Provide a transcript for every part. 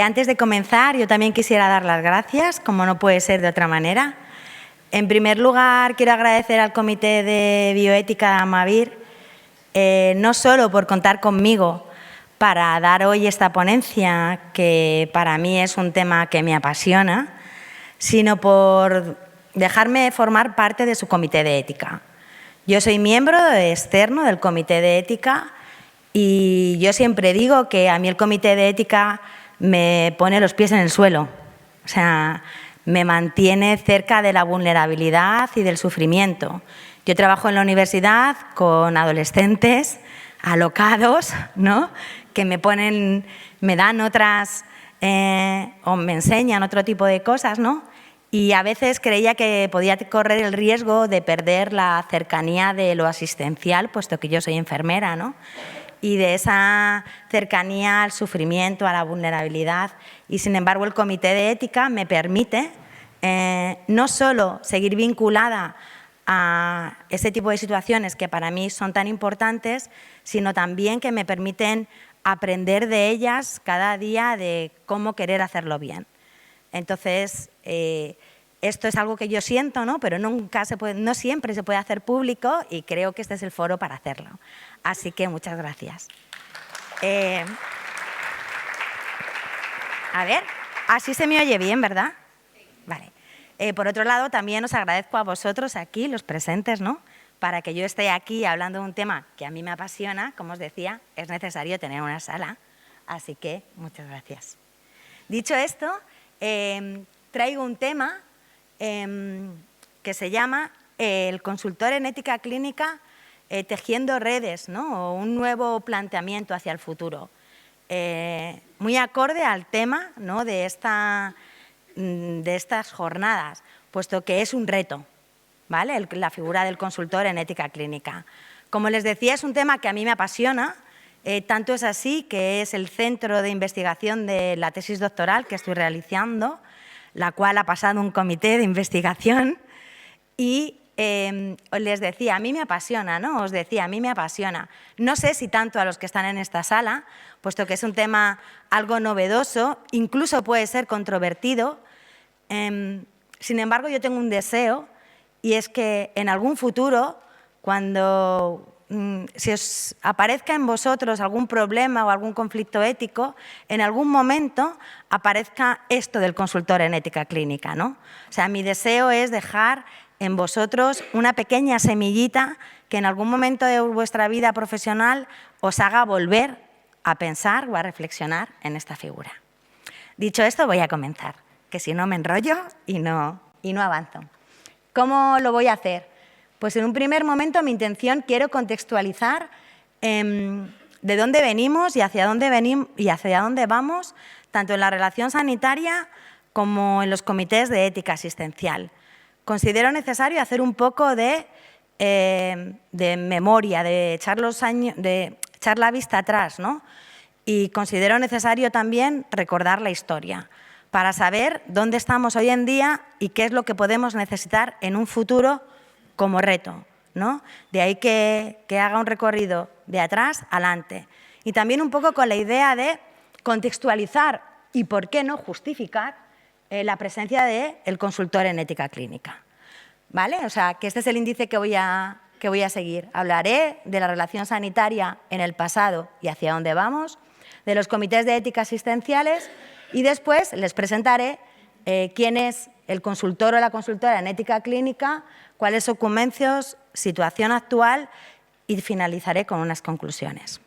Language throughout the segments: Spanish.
Antes de comenzar, yo también quisiera dar las gracias, como no puede ser de otra manera. En primer lugar, quiero agradecer al Comité de Bioética de Amavir, no solo por contar conmigo para dar hoy esta ponencia, que para mí es un tema que me apasiona, sino por dejarme formar parte de su Comité de Ética. Yo soy miembro externo del Comité de Ética y yo siempre digo que a mí el Comité de Ética me pone los pies en el suelo, o sea, me mantiene cerca de la vulnerabilidad y del sufrimiento. Yo trabajo en la universidad con adolescentes alocados, ¿no?, que me dan otras o me enseñan otro tipo de cosas, ¿no? Y a veces creía que podía correr el riesgo de perder la cercanía de lo asistencial, puesto que yo soy enfermera, ¿no?, y de esa cercanía al sufrimiento, a la vulnerabilidad. Y, sin embargo, el Comité de Ética me permite no solo seguir vinculada a ese tipo de situaciones que para mí son tan importantes, sino también que me permiten aprender de ellas cada día de cómo querer hacerlo bien. Entonces, esto es algo que yo siento, ¿no?, pero no siempre se puede hacer público y creo que este es el foro para hacerlo. Así que muchas gracias. A ver, así se me oye bien, ¿verdad? Vale. Por otro lado, también os agradezco a vosotros aquí, los presentes, ¿no?, para que yo esté aquí hablando de un tema que a mí me apasiona. Como os decía, es necesario tener una sala, así que muchas gracias. Dicho esto, traigo un tema que se llama el consultor en ética clínica tejiendo redes, ¿no?, o un nuevo planteamiento hacia el futuro. Muy acorde al tema, ¿no?, de estas jornadas, puesto que es un reto, ¿vale?, la figura del consultor en ética clínica. Como les decía, es un tema que a mí me apasiona, tanto es así que es el centro de investigación de la tesis doctoral que estoy realizando, la cual ha pasado un comité de investigación y les decía, a mí me apasiona, ¿no? Os decía, a mí me apasiona. No sé si tanto a los que están en esta sala, puesto que es un tema algo novedoso, incluso puede ser controvertido. Sin embargo, yo tengo un deseo y es que en algún futuro, cuando si os aparezca en vosotros algún problema o algún conflicto ético, en algún momento aparezca esto del consultor en ética clínica, ¿no? O sea, mi deseo es dejar en vosotros una pequeña semillita que en algún momento de vuestra vida profesional os haga volver a pensar o a reflexionar en esta figura. Dicho esto, voy a comenzar, que si no me enrollo y no avanzo. ¿Cómo lo voy a hacer? Pues en un primer momento mi intención quiero contextualizar de dónde venimos y hacia dónde vamos, tanto en la relación sanitaria como en los comités de ética asistencial. Considero necesario hacer un poco de memoria, de echar la vista atrás, ¿no? Y considero necesario también recordar la historia para saber dónde estamos hoy en día y qué es lo que podemos necesitar en un futuro como reto, ¿no? De ahí que haga un recorrido de atrás adelante. Y también un poco con la idea de contextualizar y, ¿por qué no, justificar la presencia del consultor en ética clínica, ¿vale? O sea, que este es el índice que voy a seguir. Hablaré de la relación sanitaria en el pasado y hacia dónde vamos, de los comités de ética asistenciales y después les presentaré quién es el consultor o la consultora en ética clínica, cuáles son sus convenios, situación actual y finalizaré con unas conclusiones.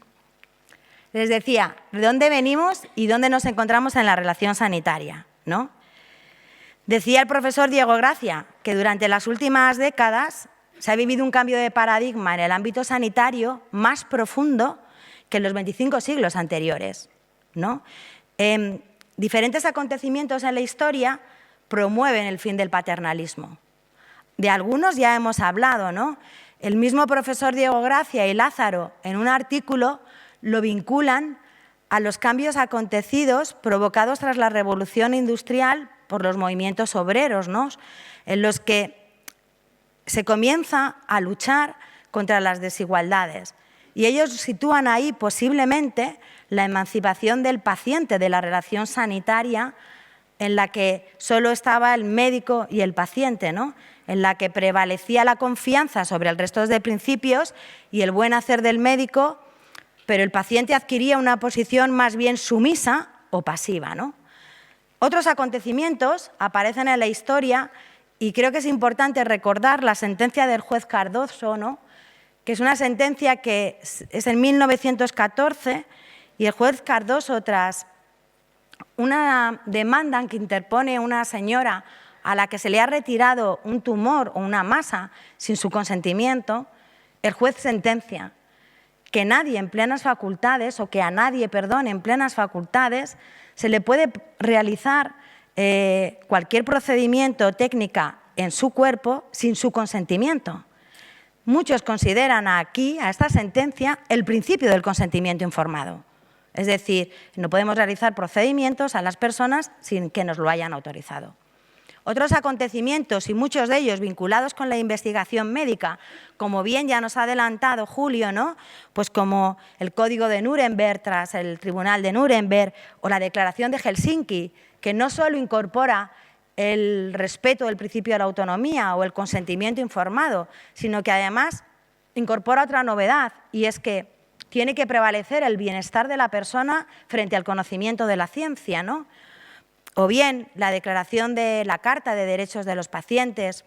Les decía, ¿de dónde venimos y dónde nos encontramos en la relación sanitaria, ¿no? Decía el profesor Diego Gracia que durante las últimas décadas se ha vivido un cambio de paradigma en el ámbito sanitario más profundo que en los 25 siglos anteriores, ¿no? Diferentes acontecimientos en la historia promueven el fin del paternalismo. De algunos ya hemos hablado, ¿no? El mismo profesor Diego Gracia y Lázaro, en un artículo, lo vinculan a los cambios acontecidos provocados tras la revolución industrial por los movimientos obreros, ¿no? En los que se comienza a luchar contra las desigualdades. Y ellos sitúan ahí posiblemente la emancipación del paciente, de la relación sanitaria en la que solo estaba el médico y el paciente, ¿no? En la que prevalecía la confianza sobre el resto de principios y el buen hacer del médico, pero el paciente adquiría una posición más bien sumisa o pasiva, ¿no? Otros acontecimientos aparecen en la historia y creo que es importante recordar la sentencia del juez Cardoso, ¿no? Que es una sentencia que es en 1914 y el juez Cardoso, tras una demanda que interpone una señora a la que se le ha retirado un tumor o una masa sin su consentimiento, el juez sentencia que nadie en plenas facultades, o que a nadie, perdón, en plenas facultades, se le puede realizar cualquier procedimiento o técnica en su cuerpo sin su consentimiento. Muchos consideran aquí, a esta sentencia, el principio del consentimiento informado. Es decir, no podemos realizar procedimientos a las personas sin que nos lo hayan autorizado. Otros acontecimientos, y muchos de ellos vinculados con la investigación médica, como bien ya nos ha adelantado Julio, ¿no? Pues como el Código de Nuremberg tras el Tribunal de Nuremberg o la Declaración de Helsinki, que no solo incorpora el respeto del principio de la autonomía o el consentimiento informado, sino que además incorpora otra novedad, y es que tiene que prevalecer el bienestar de la persona frente al conocimiento de la ciencia, ¿no? O bien la declaración de la Carta de Derechos de los Pacientes,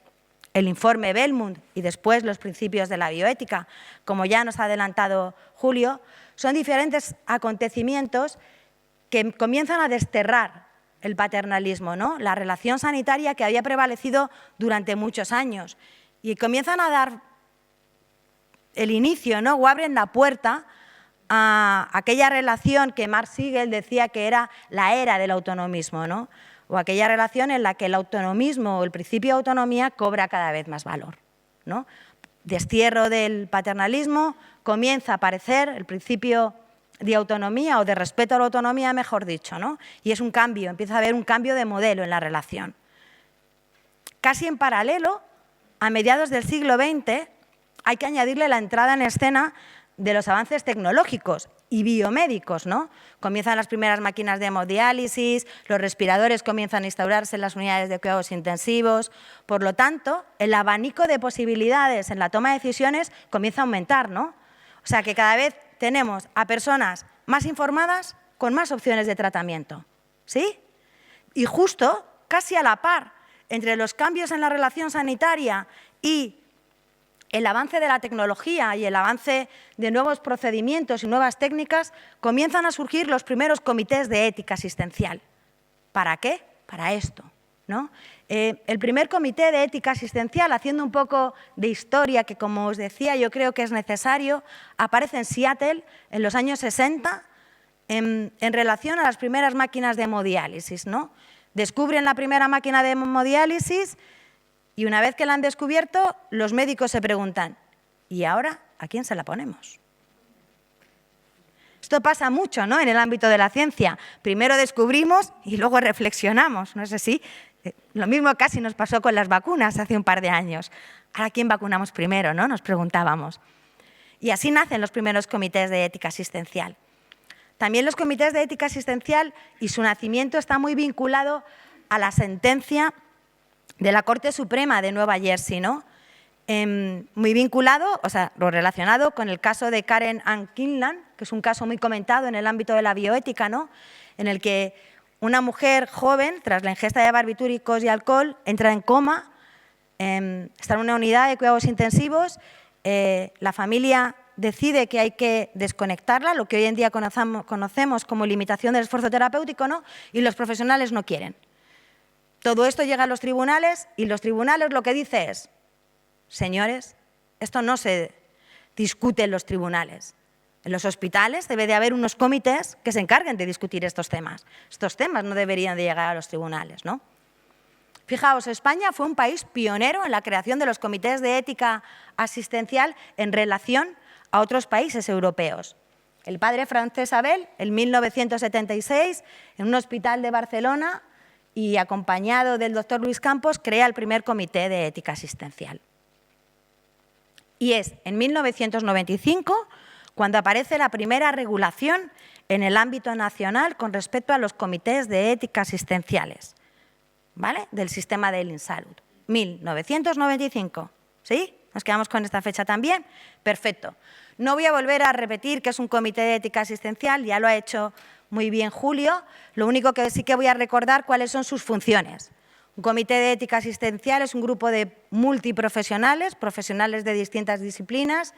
el informe Bellmund y después los principios de la bioética, como ya nos ha adelantado Julio, son diferentes acontecimientos que comienzan a desterrar el paternalismo, ¿no? La relación sanitaria que había prevalecido durante muchos años, y comienzan a dar el inicio, ¿no? O abren la puerta a aquella relación que Marc Siegel decía que era la era del autonomismo, ¿no? O aquella relación en la que el autonomismo o el principio de autonomía cobra cada vez más valor, ¿no? Destierro del paternalismo, comienza a aparecer el principio de autonomía o de respeto a la autonomía, mejor dicho, ¿no? Y es un cambio, empieza a haber un cambio de modelo en la relación. Casi en paralelo, a mediados del siglo XX, hay que añadirle la entrada en escena de los avances tecnológicos y biomédicos, ¿no? Comienzan las primeras máquinas de hemodiálisis, los respiradores comienzan a instaurarse en las unidades de cuidados intensivos. Por lo tanto, el abanico de posibilidades en la toma de decisiones comienza a aumentar, ¿no? O sea que cada vez tenemos a personas más informadas con más opciones de tratamiento, ¿sí? Y justo, casi a la par, entre los cambios en la relación sanitaria y el avance de la tecnología y el avance de nuevos procedimientos y nuevas técnicas, comienzan a surgir los primeros comités de ética asistencial. ¿Para qué? Para esto, ¿no? El primer comité de ética asistencial, haciendo un poco de historia, que como os decía yo creo que es necesario, aparece en Seattle en los años 60 en relación a las primeras máquinas de hemodiálisis, ¿no? Descubren la primera máquina de hemodiálisis y una vez que la han descubierto, los médicos se preguntan, ¿y ahora a quién se la ponemos? Esto pasa mucho, ¿no? En el ámbito de la ciencia. Primero descubrimos y luego reflexionamos. No sé si lo mismo casi nos pasó con las vacunas hace un par de años. ¿Ahora quién vacunamos primero, no? Nos preguntábamos. Y así nacen los primeros comités de ética asistencial. También los comités de ética asistencial y su nacimiento está muy vinculado a la sentencia de la Corte Suprema de Nueva Jersey, ¿no? Muy vinculado, o sea, lo relacionado con el caso de Karen Ann Kinlan, que es un caso muy comentado en el ámbito de la bioética, ¿no? En el que una mujer joven, tras la ingesta de barbitúricos y alcohol, entra en coma, está en una unidad de cuidados intensivos, la familia decide que hay que desconectarla, lo que hoy en día conocemos como limitación del esfuerzo terapéutico, ¿no? Y los profesionales no quieren. Todo esto llega a los tribunales y los tribunales lo que dicen es, señores, esto no se discute en los tribunales. En los hospitales debe de haber unos comités que se encarguen de discutir estos temas. Estos temas no deberían de llegar a los tribunales, ¿no? Fijaos, España fue un país pionero en la creación de los comités de ética asistencial en relación a otros países europeos. El padre Francesc Abel, en 1976, en un hospital de Barcelona y acompañado del doctor Luis Campos, crea el primer comité de ética asistencial. Y es en 1995 cuando aparece la primera regulación en el ámbito nacional con respecto a los comités de ética asistenciales, ¿vale?, del sistema del InSalud. 1995, ¿sí? ¿Nos quedamos con esta fecha también? Perfecto. No voy a volver a repetir que es un comité de ética asistencial, ya lo ha hecho muy bien Julio. Lo único que sí que voy a recordar cuáles son sus funciones. Un comité de ética asistencial es un grupo de multiprofesionales, profesionales de distintas disciplinas,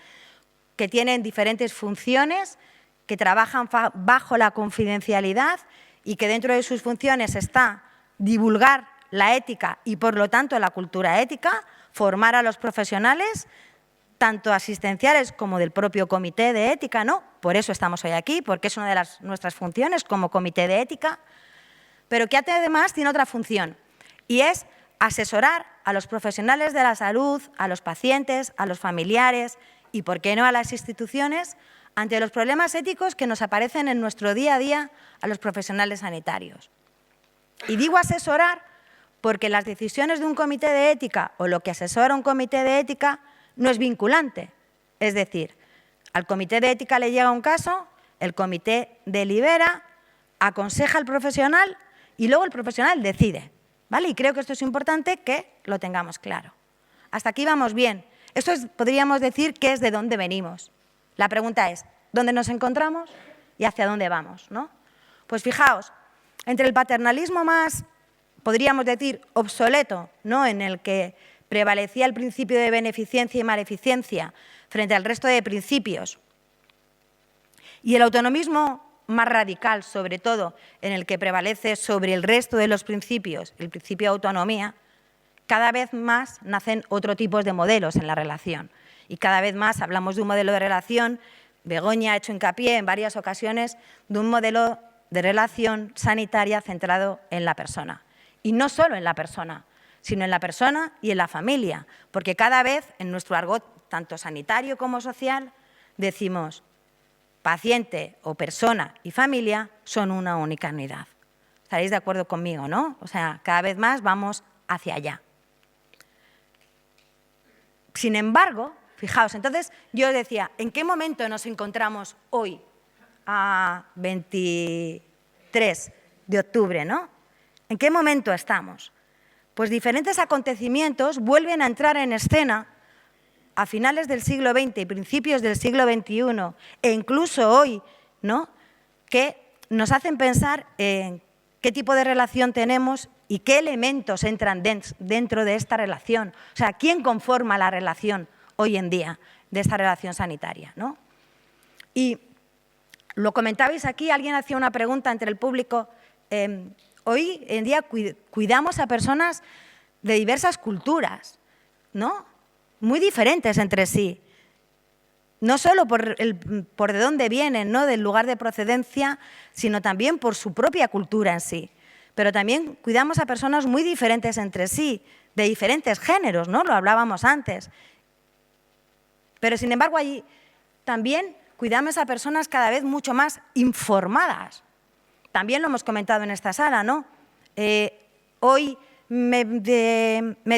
que tienen diferentes funciones, que trabajan bajo la confidencialidad y que dentro de sus funciones está divulgar la ética y, por lo tanto, la cultura ética, formar a los profesionales, tanto asistenciales como del propio comité de ética, ¿no? Por eso estamos hoy aquí, porque es una de nuestras funciones como comité de ética, pero que además tiene otra función, y es asesorar a los profesionales de la salud, a los pacientes, a los familiares y, por qué no, a las instituciones, ante los problemas éticos que nos aparecen en nuestro día a día a los profesionales sanitarios. Y digo asesorar porque las decisiones de un comité de ética o lo que asesora un comité de ética no es vinculante. Es decir, al comité de ética le llega un caso, el comité delibera, aconseja al profesional y luego el profesional decide, ¿vale? Y creo que esto es importante que lo tengamos claro. Hasta aquí vamos bien. Esto podríamos decir que es de dónde venimos. La pregunta es, ¿dónde nos encontramos y hacia dónde vamos, ¿no? Pues fijaos, entre el paternalismo más, podríamos decir, obsoleto, ¿no?, en el que prevalecía el principio de beneficencia y maleficencia frente al resto de principios, y el autonomismo más radical, sobre todo, en el que prevalece sobre el resto de los principios, el principio de autonomía, cada vez más nacen otro tipo de modelos en la relación. Y cada vez más hablamos de un modelo de relación, Begoña ha hecho hincapié en varias ocasiones, de un modelo de relación sanitaria centrado en la persona. Y no solo en la persona, sino en la persona y en la familia, porque cada vez en nuestro argot, tanto sanitario como social, decimos paciente o persona y familia son una única unidad. ¿Estaréis de acuerdo conmigo, no? O sea, cada vez más vamos hacia allá. Sin embargo, fijaos, entonces yo decía, ¿en qué momento nos encontramos hoy, a 23 de octubre, ¿no? ¿En qué momento estamos? Pues diferentes acontecimientos vuelven a entrar en escena a finales del siglo XX y principios del siglo XXI, e incluso hoy, ¿no?, que nos hacen pensar en qué tipo de relación tenemos y qué elementos entran dentro de esta relación. O sea, ¿quién conforma la relación hoy en día de esta relación sanitaria, ¿no? Y lo comentabais aquí, alguien hacía una pregunta entre el público. Hoy en día cuidamos a personas de diversas culturas, ¿no?, muy diferentes entre sí. No solo por de dónde vienen, ¿no?, del lugar de procedencia, sino también por su propia cultura en sí. Pero también cuidamos a personas muy diferentes entre sí, de diferentes géneros, ¿no?, lo hablábamos antes. Pero, sin embargo, allí también cuidamos a personas cada vez mucho más informadas. También lo hemos comentado en esta sala, ¿no? Hoy me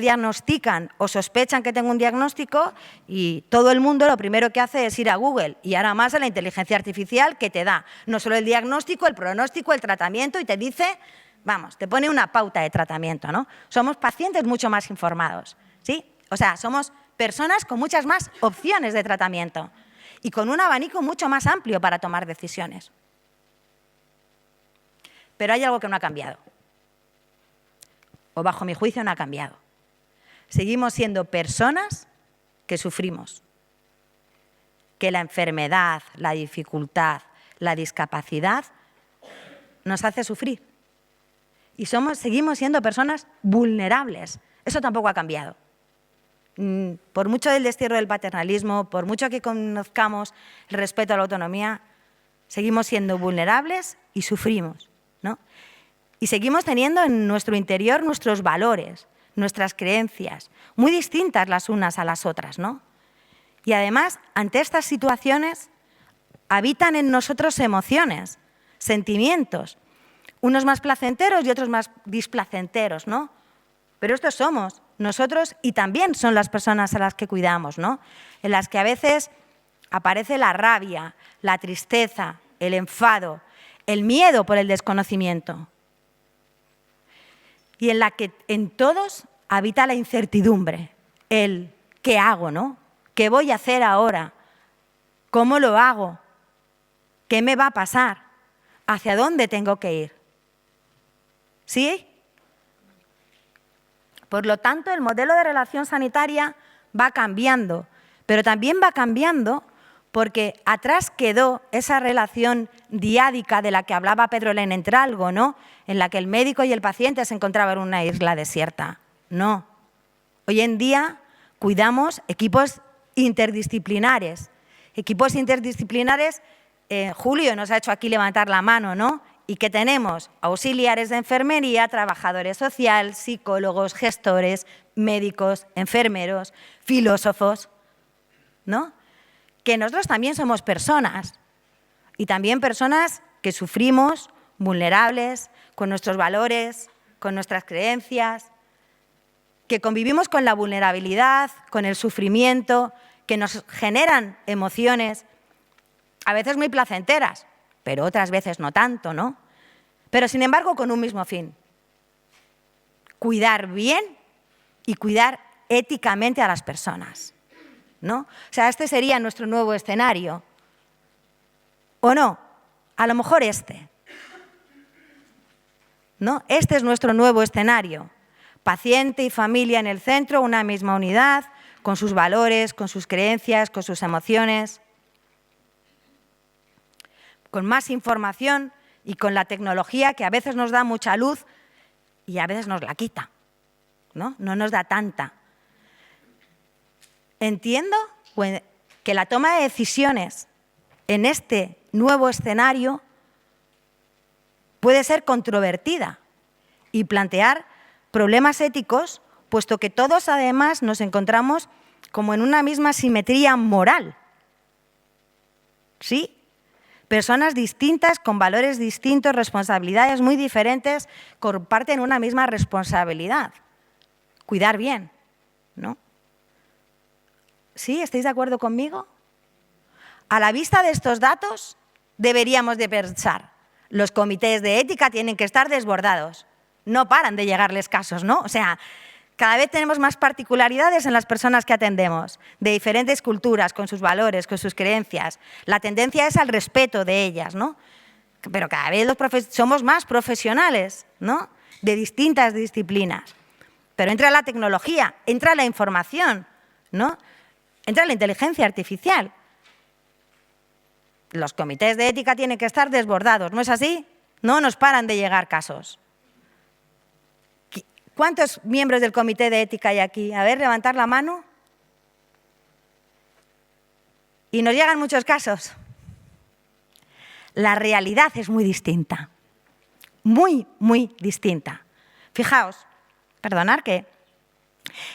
diagnostican o sospechan que tengo un diagnóstico y todo el mundo lo primero que hace es ir a Google y ahora más a la inteligencia artificial que te da no solo el diagnóstico, el pronóstico, el tratamiento y te dice, vamos, te pone una pauta de tratamiento, ¿no? Somos pacientes mucho más informados, ¿sí? O sea, somos personas con muchas más opciones de tratamiento y con un abanico mucho más amplio para tomar decisiones. Pero hay algo que no ha cambiado. O bajo mi juicio no ha cambiado. Seguimos siendo personas que sufrimos, que la enfermedad, la dificultad, la discapacidad nos hace sufrir. Y seguimos siendo personas vulnerables. Eso tampoco ha cambiado. Por mucho del destierro del paternalismo, por mucho que conozcamos el respeto a la autonomía, seguimos siendo vulnerables y sufrimos, ¿no? Y seguimos teniendo en nuestro interior nuestros valores, nuestras creencias, muy distintas las unas a las otras, ¿no? Y además, ante estas situaciones, habitan en nosotros emociones, sentimientos, unos más placenteros y otros más displacenteros, ¿no? Pero estos somos nosotros y también son las personas a las que cuidamos, ¿no? En las que a veces aparece la rabia, la tristeza, el enfado, el miedo por el desconocimiento. Y en la que en todos habita la incertidumbre, el ¿qué hago, no? ¿Qué voy a hacer ahora? ¿Cómo lo hago? ¿Qué me va a pasar? ¿Hacia dónde tengo que ir? ¿Sí? Por lo tanto, el modelo de relación sanitaria va cambiando, pero también va cambiando porque atrás quedó esa relación diádica de la que hablaba Pedro Lenéntralgo, ¿no? En la que el médico y el paciente se encontraban en una isla desierta. No. Hoy en día cuidamos equipos interdisciplinares. Equipos interdisciplinares, Julio nos ha hecho aquí levantar la mano, ¿no? Y que tenemos auxiliares de enfermería, trabajadores sociales, psicólogos, gestores, médicos, enfermeros, filósofos, ¿no? Que nosotros también somos personas y también personas que sufrimos, vulnerables, con nuestros valores, con nuestras creencias, que convivimos con la vulnerabilidad, con el sufrimiento, que nos generan emociones, a veces muy placenteras, pero otras veces no tanto, ¿no? Pero sin embargo con un mismo fin, cuidar bien y cuidar éticamente a las personas, ¿no? O sea, este sería nuestro nuevo escenario. ¿O no? A lo mejor este. ¿No? Este es nuestro nuevo escenario. Paciente y familia en el centro, una misma unidad, con sus valores, con sus creencias, con sus emociones, con más información y con la tecnología que a veces nos da mucha luz y a veces nos la quita, ¿no? No nos da tanta. Entiendo que la toma de decisiones en este nuevo escenario puede ser controvertida y plantear problemas éticos, puesto que todos además nos encontramos como en una misma simetría moral. ¿Sí? Personas distintas, con valores distintos, responsabilidades muy diferentes, comparten una misma responsabilidad. Cuidar bien, ¿no? ¿Sí? ¿Estáis de acuerdo conmigo? A la vista de estos datos, deberíamos de pensar, los comités de ética tienen que estar desbordados. No paran de llegarles casos, ¿no? O sea, cada vez tenemos más particularidades en las personas que atendemos, de diferentes culturas, con sus valores, con sus creencias. La tendencia es al respeto de ellas, ¿no? Pero cada vez somos más profesionales, ¿no? De distintas disciplinas. Pero entra la tecnología, entra la información, ¿no? Entra la inteligencia artificial. Los comités de ética tienen que estar desbordados, ¿no es así? No nos paran de llegar casos. ¿Cuántos miembros del comité de ética hay aquí? A ver, levantar la mano. Y nos llegan muchos casos. La realidad es muy distinta. Muy, muy distinta. Fijaos, perdonad que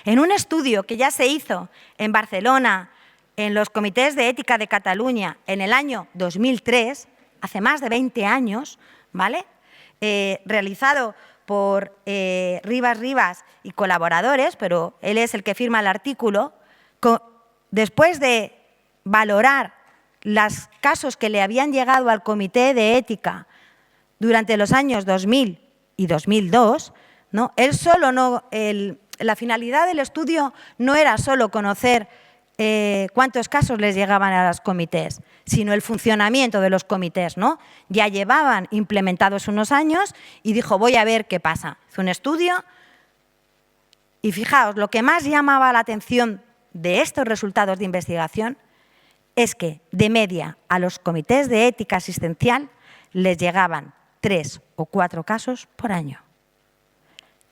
en un estudio que ya se hizo en Barcelona, en los comités de ética de Cataluña, en el año 2003, hace más de 20 años, ¿vale? Realizado por Rivas y colaboradores, pero él es el que firma el artículo, después de valorar los casos que le habían llegado al comité de ética durante los años 2000 y 2002, ¿no? La finalidad del estudio no era solo conocer cuántos casos les llegaban a los comités, sino el funcionamiento de los comités, ¿no? Ya llevaban implementados unos años y dijo, voy a ver qué pasa. Hizo un estudio y fijaos, lo que más llamaba la atención de estos resultados de investigación es que, de media, a los comités de ética asistencial les llegaban 3 o 4 casos por año.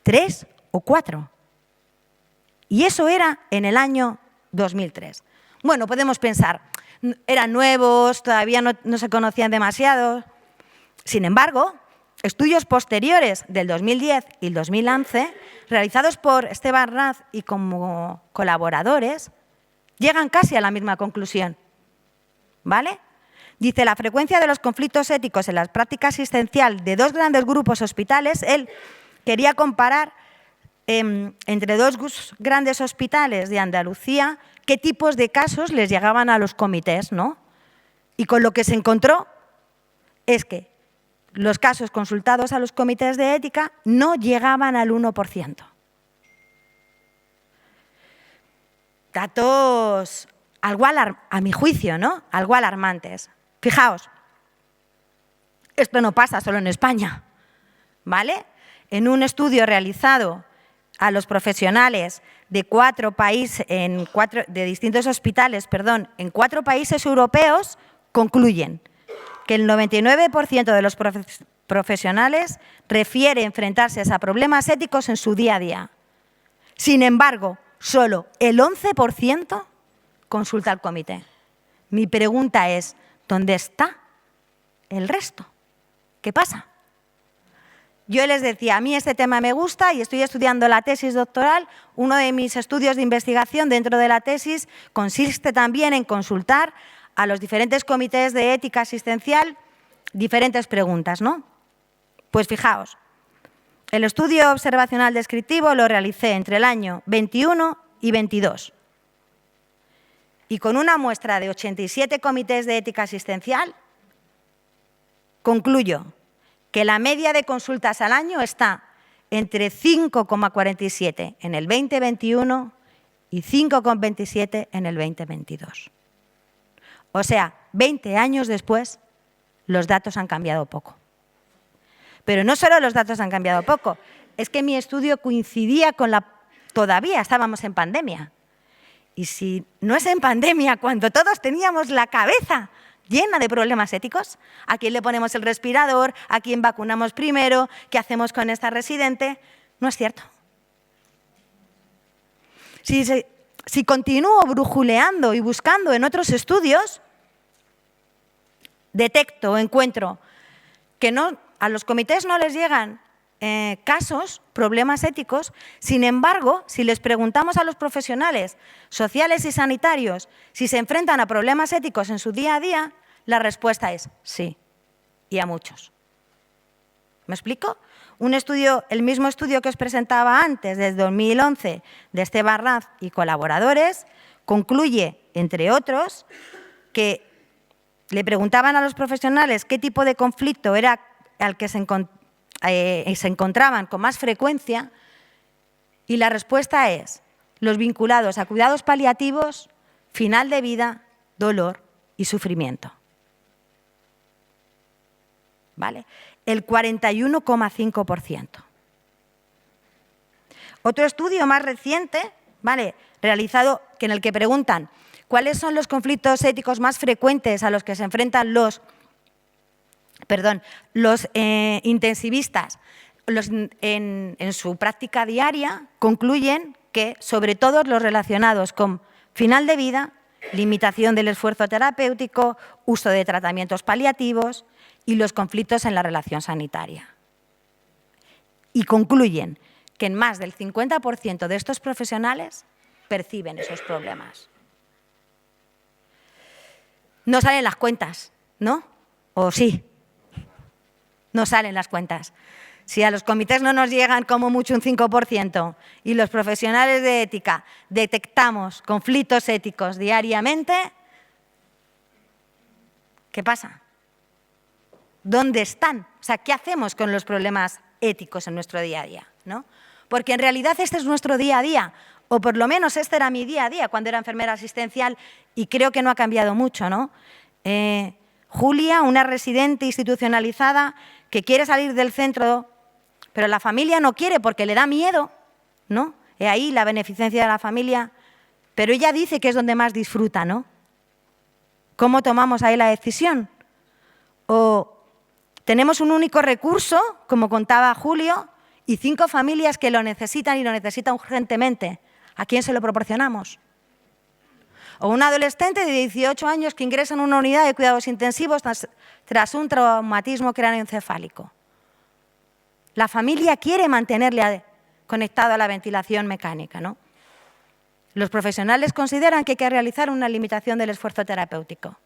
3 o 4. Y eso era en el año 2003. Bueno, podemos pensar, eran nuevos, todavía no se conocían demasiado. Sin embargo, estudios posteriores del 2010 y el 2011, realizados por Esteban Raz y como colaboradores, llegan casi a la misma conclusión. ¿Vale? Dice, la frecuencia de los conflictos éticos en la práctica asistencial de dos grandes grupos hospitales, él quería comparar entre dos grandes hospitales de Andalucía qué tipos de casos les llegaban a los comités, ¿no? Y con lo que se encontró es que los casos consultados a los comités de ética no llegaban al 1%. Datos algo a mi juicio, ¿no? Algo alarmantes. Fijaos, esto no pasa solo en España, ¿vale? En un estudio realizado a los profesionales de distintos hospitales, en 4 países europeos, concluyen que el 99% de los profesionales refiere enfrentarse a problemas éticos en su día a día. Sin embargo, solo el 11% consulta al comité. Mi pregunta es, ¿dónde está el resto? ¿Qué pasa? Yo les decía, a mí este tema me gusta y estoy estudiando la tesis doctoral. Uno de mis estudios de investigación dentro de la tesis consiste también en consultar a los diferentes comités de ética asistencial diferentes preguntas, ¿no? Pues fijaos, el estudio observacional descriptivo lo realicé entre el año 21 y 22. Y con una muestra de 87 comités de ética asistencial, concluyo que la media de consultas al año está entre 5,47 en el 2021 y 5,27 en el 2022. O sea, 20 años después, los datos han cambiado poco. Pero no solo los datos han cambiado poco, es que mi estudio coincidía con todavía estábamos en pandemia. Y si no es en pandemia, cuando todos teníamos la cabeza llena de problemas éticos, ¿a quién le ponemos el respirador? ¿A quién vacunamos primero? ¿Qué hacemos con esta residente? No es cierto. Si continúo brujuleando y buscando en otros estudios, detecto, encuentro que a los comités no les llegan casos, problemas éticos. Sin embargo, si les preguntamos a los profesionales sociales y sanitarios si se enfrentan a problemas éticos en su día a día, la respuesta es sí, y a muchos. ¿Me explico? El mismo estudio que os presentaba antes, desde 2011, de Esteban Ranz y colaboradores, concluye, entre otros, que le preguntaban a los profesionales qué tipo de conflicto era al que se encontraban con más frecuencia, y la respuesta es los vinculados a cuidados paliativos, final de vida, dolor y sufrimiento. ¿Vale? El 41,5%. Otro estudio más reciente, ¿vale?, realizado, en el que preguntan cuáles son los conflictos éticos más frecuentes a los que se enfrentan los intensivistas en su práctica diaria, concluyen que sobre todo los relacionados con final de vida, limitación del esfuerzo terapéutico, uso de tratamientos paliativos y los conflictos en la relación sanitaria. Y concluyen que en más del 50% de estos profesionales perciben esos problemas. No salen las cuentas, ¿no? ¿O sí? No salen las cuentas. Si a los comités no nos llegan como mucho un 5% y los profesionales de ética detectamos conflictos éticos diariamente, ¿qué pasa? ¿Dónde están? O sea, ¿qué hacemos con los problemas éticos en nuestro día a día? ¿No? Porque en realidad este es nuestro día a día, o por lo menos este era mi día a día cuando era enfermera asistencial y creo que no ha cambiado mucho, ¿no? Julia, una residente institucionalizada que quiere salir del centro, pero la familia no quiere porque le da miedo, ¿no? Y ahí la beneficencia de la familia, pero ella dice que es donde más disfruta, ¿no? ¿Cómo tomamos ahí la decisión? O tenemos un único recurso, como contaba Julio, y 5 familias que lo necesitan y lo necesitan urgentemente. ¿A quién se lo proporcionamos? O un adolescente de 18 años que ingresa en una unidad de cuidados intensivos tras un traumatismo cráneoencefálico. La familia quiere mantenerle conectado a la ventilación mecánica, ¿no? Los profesionales consideran que hay que realizar una limitación del esfuerzo terapéutico.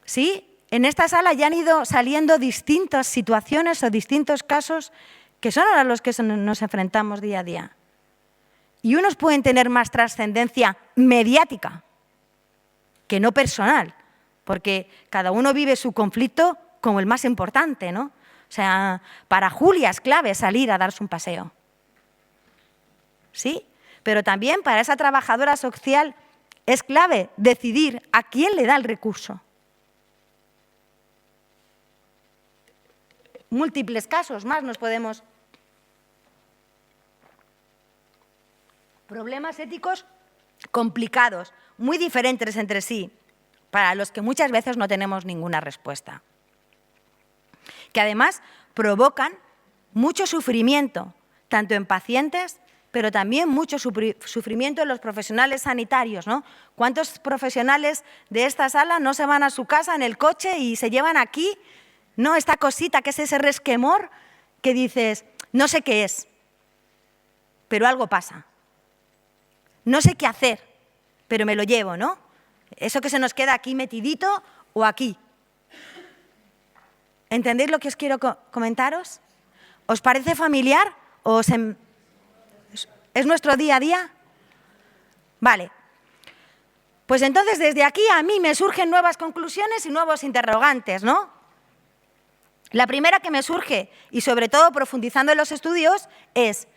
¿Sí? En esta sala ya han ido saliendo distintas situaciones o distintos casos que son a los que nos enfrentamos día a día. Y unos pueden tener más trascendencia mediática que no personal, porque cada uno vive su conflicto como el más importante, ¿no? O sea, para Julia es clave salir a darse un paseo. ¿Sí? Pero también para esa trabajadora social es clave decidir a quién le da el recurso. Múltiples casos más nos podemos... Problemas éticos complicados, muy diferentes entre sí, para los que muchas veces no tenemos ninguna respuesta. Que además provocan mucho sufrimiento, tanto en pacientes, pero también mucho sufrimiento en los profesionales sanitarios, ¿no? ¿Cuántos profesionales de esta sala no se van a su casa en el coche y se llevan aquí, ¿no?, esta cosita que es ese resquemor que dices, no sé qué es, pero algo pasa. No sé qué hacer, pero me lo llevo, ¿no? Eso que se nos queda aquí metidito o aquí. ¿Entendéis lo que os quiero comentaros? ¿Os parece familiar? ¿Es nuestro día a día? Vale. Pues entonces desde aquí a mí me surgen nuevas conclusiones y nuevos interrogantes, ¿no? La primera que me surge, y sobre todo profundizando en los estudios, es: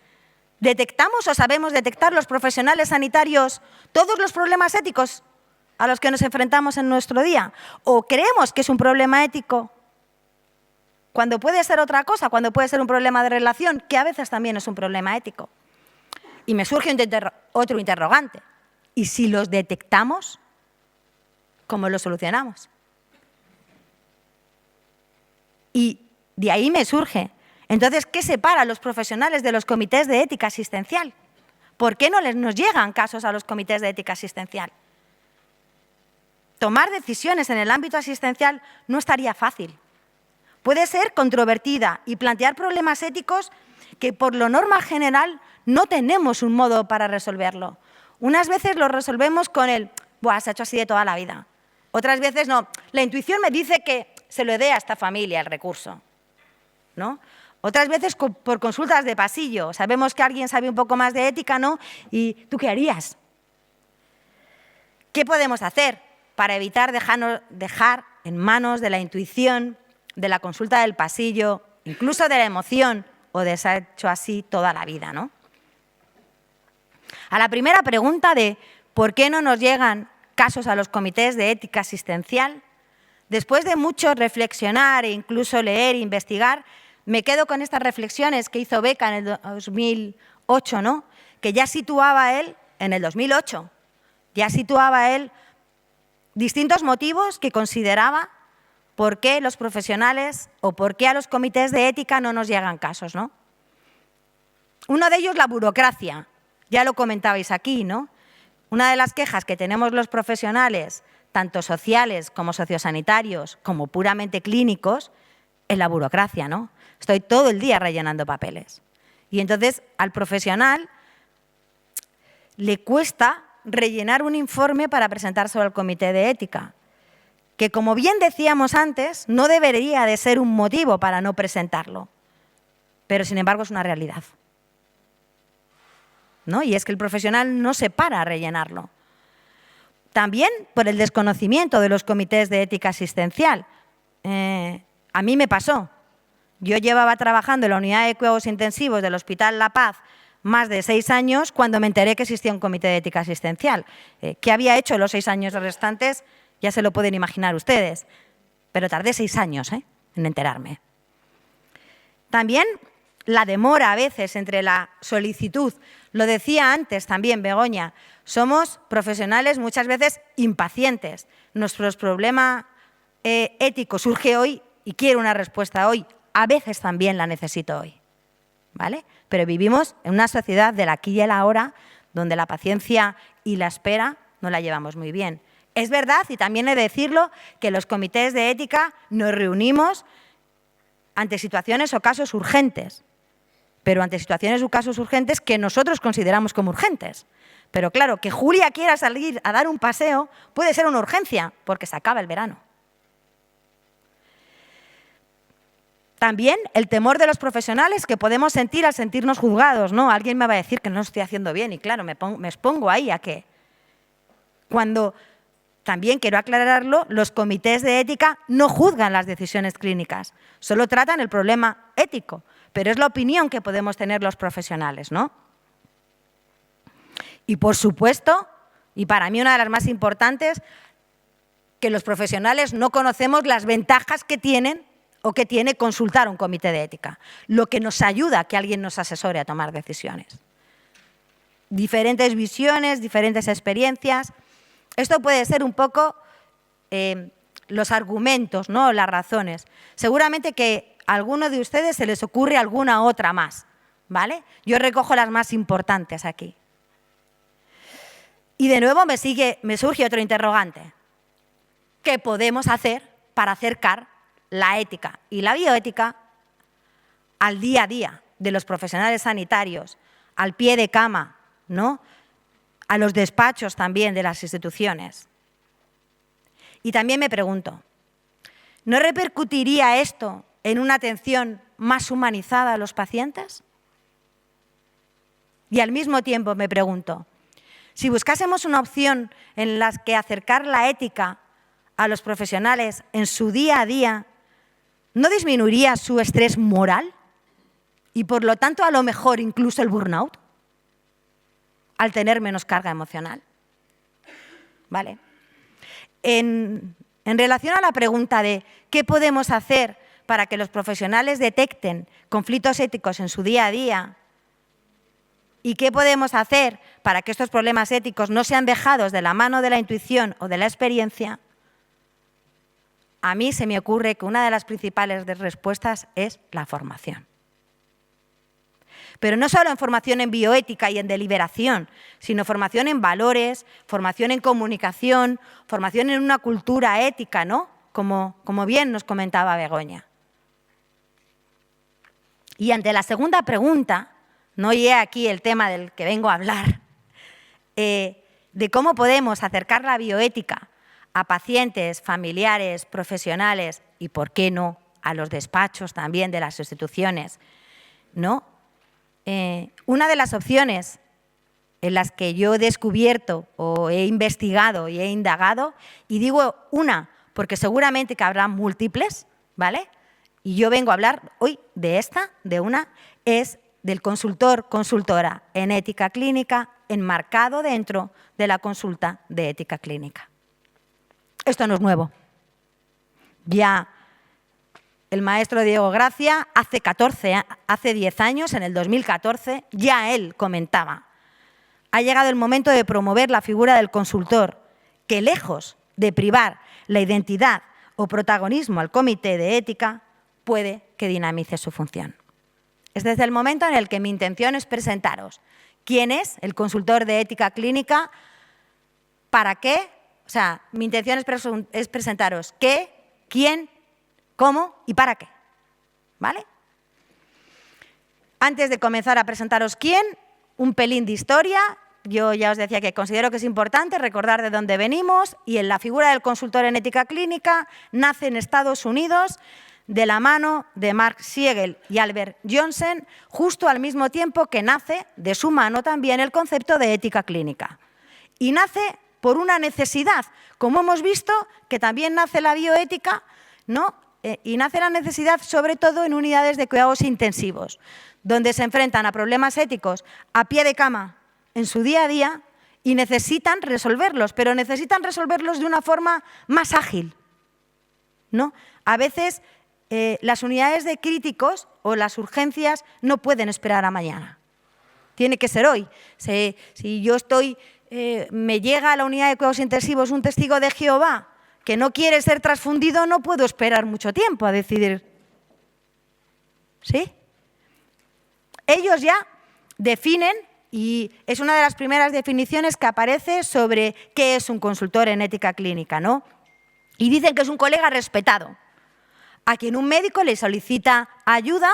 ¿detectamos o sabemos detectar los profesionales sanitarios todos los problemas éticos a los que nos enfrentamos en nuestro día? ¿O creemos que es un problema ético cuando puede ser otra cosa, cuando puede ser un problema de relación, que a veces también es un problema ético? Y me surge otro interrogante. ¿Y si los detectamos, cómo los solucionamos? Y de ahí me surge, entonces, ¿qué separa a los profesionales de los comités de ética asistencial? ¿Por qué no nos llegan casos a los comités de ética asistencial? Tomar decisiones en el ámbito asistencial no estaría fácil. Puede ser controvertida y plantear problemas éticos que por lo norma general no tenemos un modo para resolverlo. Unas veces lo resolvemos con el «buah, se ha hecho así de toda la vida». Otras veces no, la intuición me dice que se lo dé a esta familia el recurso, ¿no? Otras veces por consultas de pasillo. Sabemos que alguien sabe un poco más de ética, ¿no? ¿Y tú qué harías? ¿Qué podemos hacer para evitar dejar en manos de la intuición, de la consulta del pasillo, incluso de la emoción, o de se ha hecho así toda la vida, ¿no? A la primera pregunta de ¿por qué no nos llegan casos a los comités de ética asistencial? Después de mucho reflexionar e incluso leer e investigar, me quedo con estas reflexiones que hizo Beca en el 2008, ¿no? Que ya situaba él, en el 2008, ya situaba él distintos motivos que consideraba por qué los profesionales o por qué a los comités de ética no nos llegan casos, ¿no? Uno de ellos, la burocracia, ya lo comentabais aquí, ¿no? Una de las quejas que tenemos los profesionales, tanto sociales como sociosanitarios, como puramente clínicos, es la burocracia, ¿no? Estoy todo el día rellenando papeles. Y entonces al profesional le cuesta rellenar un informe para presentárselo al comité de ética, que como bien decíamos antes, no debería de ser un motivo para no presentarlo, pero sin embargo es una realidad, ¿no? Y es que el profesional no se para a rellenarlo. También por el desconocimiento de los comités de ética asistencial. A mí me pasó. Yo llevaba trabajando en la unidad de cuidados intensivos del Hospital La Paz más de 6 años cuando me enteré que existía un comité de ética asistencial. ¿Qué había hecho los 6 años restantes? Ya se lo pueden imaginar ustedes. Pero tardé 6 años en enterarme. También la demora a veces entre la solicitud. Lo decía antes también Begoña. Somos profesionales muchas veces impacientes. Nuestro problema ético surge hoy y quiero una respuesta hoy. A veces también la necesito hoy, ¿vale? Pero vivimos en una sociedad del aquí y el ahora donde la paciencia y la espera no la llevamos muy bien. Es verdad, y también he de decirlo, que los comités de ética nos reunimos ante situaciones o casos urgentes, pero ante situaciones o casos urgentes que nosotros consideramos como urgentes. Pero claro, que Julia quiera salir a dar un paseo puede ser una urgencia, porque se acaba el verano. También el temor de los profesionales que podemos sentir al sentirnos juzgados, ¿no? Alguien me va a decir que no lo estoy haciendo bien y claro, me expongo ahí a que cuando, también quiero aclararlo, los comités de ética no juzgan las decisiones clínicas, solo tratan el problema ético, pero es la opinión que podemos tener los profesionales, ¿no? Y por supuesto, y para mí una de las más importantes, que los profesionales no conocemos las ventajas que tienen o que tiene consultar un comité de ética, lo que nos ayuda a que alguien nos asesore a tomar decisiones. Diferentes visiones, diferentes experiencias. Esto puede ser un poco los argumentos, ¿no? Las razones. Seguramente que a alguno de ustedes se les ocurre alguna otra más, ¿vale? Yo recojo las más importantes aquí. Y de nuevo me surge otro interrogante. ¿Qué podemos hacer para acercar la ética y la bioética al día a día de los profesionales sanitarios, al pie de cama, ¿no? A los despachos también de las instituciones? Y también me pregunto, ¿no repercutiría esto en una atención más humanizada a los pacientes? Y al mismo tiempo me pregunto, si buscásemos una opción en la que acercar la ética a los profesionales en su día a día, ¿no disminuiría su estrés moral? Y por lo tanto, a lo mejor incluso el burnout, al tener menos carga emocional. ¿Vale? En relación a la pregunta de qué podemos hacer para que los profesionales detecten conflictos éticos en su día a día y qué podemos hacer para que estos problemas éticos no sean dejados de la mano de la intuición o de la experiencia, a mí se me ocurre que una de las principales respuestas es la formación. Pero no solo en formación en bioética y en deliberación, sino formación en valores, formación en comunicación, formación en una cultura ética, ¿no? Como bien nos comentaba Begoña. Y ante la segunda pregunta, no llegué aquí el tema del que vengo a hablar, de cómo podemos acercar la bioética a pacientes, familiares, profesionales y, ¿por qué no?, a los despachos también de las instituciones, ¿no? Una de las opciones en las que yo he descubierto o he investigado y he indagado, y digo una porque seguramente que habrá múltiples, ¿vale? Y yo vengo a hablar hoy de una, es del consultor-consultora en ética clínica enmarcado dentro de la consulta de ética clínica. Esto no es nuevo. Ya el maestro Diego Gracia, hace 10 años, en el 2014, ya él comentaba: ha llegado el momento de promover la figura del consultor, que lejos de privar la identidad o protagonismo al comité de ética, puede que dinamice su función. Es desde el momento en el que mi intención es presentaros quién es el consultor de ética clínica, para qué, o sea, mi intención es presentaros qué, quién, cómo y para qué, ¿vale? Antes de comenzar a presentaros quién, un pelín de historia. Yo ya os decía que considero que es importante recordar de dónde venimos, y en la figura del consultor en ética clínica nace en Estados Unidos de la mano de Mark Siegel y Albert Johnson, justo al mismo tiempo que nace de su mano también el concepto de ética clínica. Y nace por una necesidad, como hemos visto que también nace la bioética, ¿no? Y nace la necesidad sobre todo en unidades de cuidados intensivos, donde se enfrentan a problemas éticos a pie de cama en su día a día y necesitan resolverlos, pero necesitan resolverlos de una forma más ágil, ¿no? A veces las unidades de críticos o las urgencias no pueden esperar a mañana. Tiene que ser hoy. Si yo me llega a la unidad de cuidados intensivos un testigo de Jehová que no quiere ser transfundido, no puedo esperar mucho tiempo a decidir. ¿Sí? Ellos ya definen, y es una de las primeras definiciones que aparece sobre qué es un consultor en ética clínica, ¿no? Y dicen que es un colega respetado, a quien un médico le solicita ayuda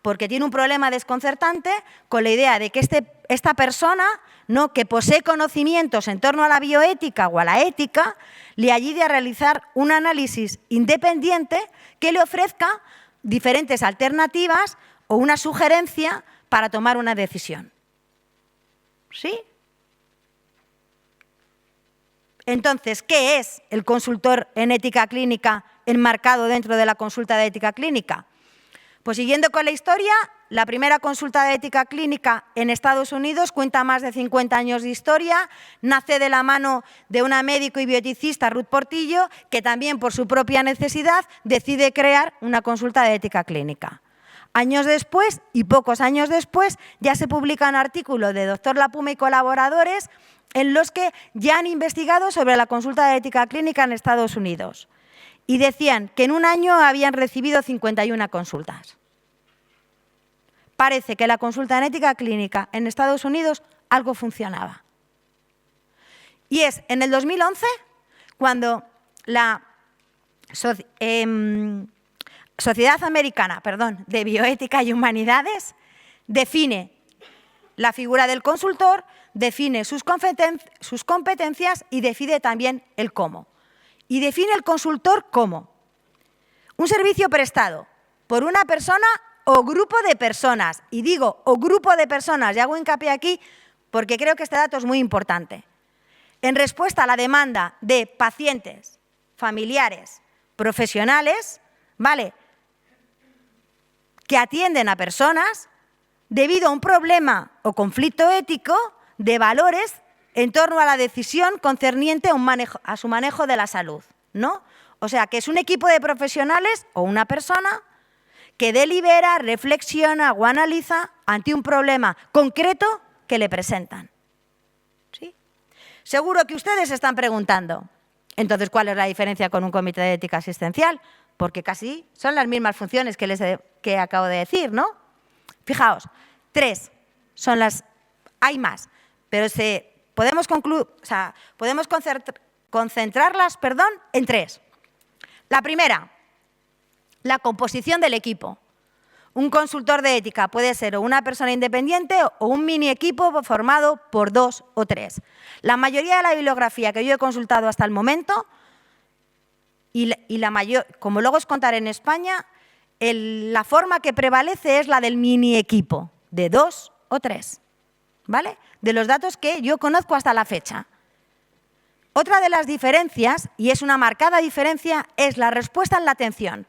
porque tiene un problema desconcertante, con la idea de que esta persona, ¿no?, que posee conocimientos en torno a la bioética o a la ética, le ayude a realizar un análisis independiente que le ofrezca diferentes alternativas o una sugerencia para tomar una decisión. ¿Sí? Entonces, ¿qué es el consultor en ética clínica enmarcado dentro de la consulta de ética clínica? Pues siguiendo con la historia, la primera consulta de ética clínica en Estados Unidos cuenta más de 50 años de historia, nace de la mano de una médico y bioeticista, Ruth Portillo, que también por su propia necesidad decide crear una consulta de ética clínica. Años después, y pocos años después, ya se publica un artículo de Dr. Lapume y colaboradores en los que ya han investigado sobre la consulta de ética clínica en Estados Unidos. Y decían que en un año habían recibido 51 consultas. Parece que la consulta en ética clínica en Estados Unidos algo funcionaba. Y es en el 2011 cuando la Sociedad Americana de Bioética y Humanidades define la figura del consultor, define sus competencias y define también el cómo. Y define el consultor como un servicio prestado por una persona o grupo de personas. Y digo o grupo de personas, y hago hincapié aquí porque creo que este dato es muy importante. En respuesta a la demanda de pacientes, familiares, profesionales, ¿vale?, que atienden a personas debido a un problema o conflicto ético de valores en torno a la decisión concerniente a su manejo de la salud, ¿no? O sea, que es un equipo de profesionales o una persona que delibera, reflexiona o analiza ante un problema concreto que le presentan. ¿Sí? Seguro que ustedes se están preguntando, entonces, ¿cuál es la diferencia con un comité de ética asistencial? Porque casi son las mismas funciones que acabo de decir, ¿no? Fijaos, 3 son las... Hay más, pero podemos concentrarlas en 3. La primera, la composición del equipo. Un consultor de ética puede ser o una persona independiente o un mini equipo formado por 2 o 3. La mayoría de la bibliografía que yo he consultado hasta el momento, como luego os contaré en España, la forma que prevalece es la del mini equipo, de 2 o 3, ¿vale? De los datos que yo conozco hasta la fecha. Otra de las diferencias, y es una marcada diferencia, es la respuesta en la atención.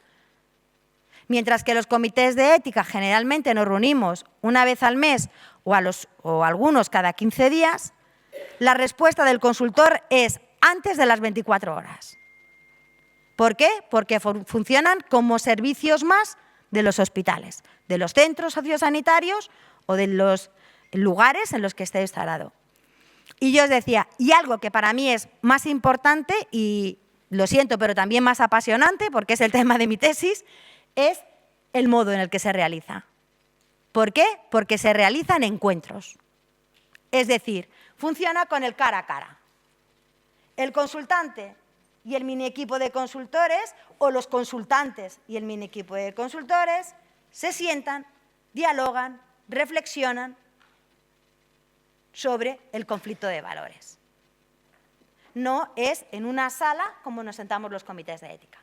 Mientras que los comités de ética generalmente nos reunimos una vez al mes o algunos cada 15 días, la respuesta del consultor es antes de las 24 horas. ¿Por qué? Porque funcionan como servicios más de los hospitales, de los centros sociosanitarios o de los lugares en los que esté instalado. Y yo os decía, y algo que para mí es más importante, y lo siento, pero también más apasionante, porque es el tema de mi tesis, es el modo en el que se realiza. ¿Por qué? Porque se realizan encuentros. Es decir, funciona con el cara a cara. El consultante y el mini equipo de consultores, o los consultantes y el mini equipo de consultores, se sientan, dialogan, reflexionan sobre el conflicto de valores. No es en una sala como nos sentamos los comités de ética,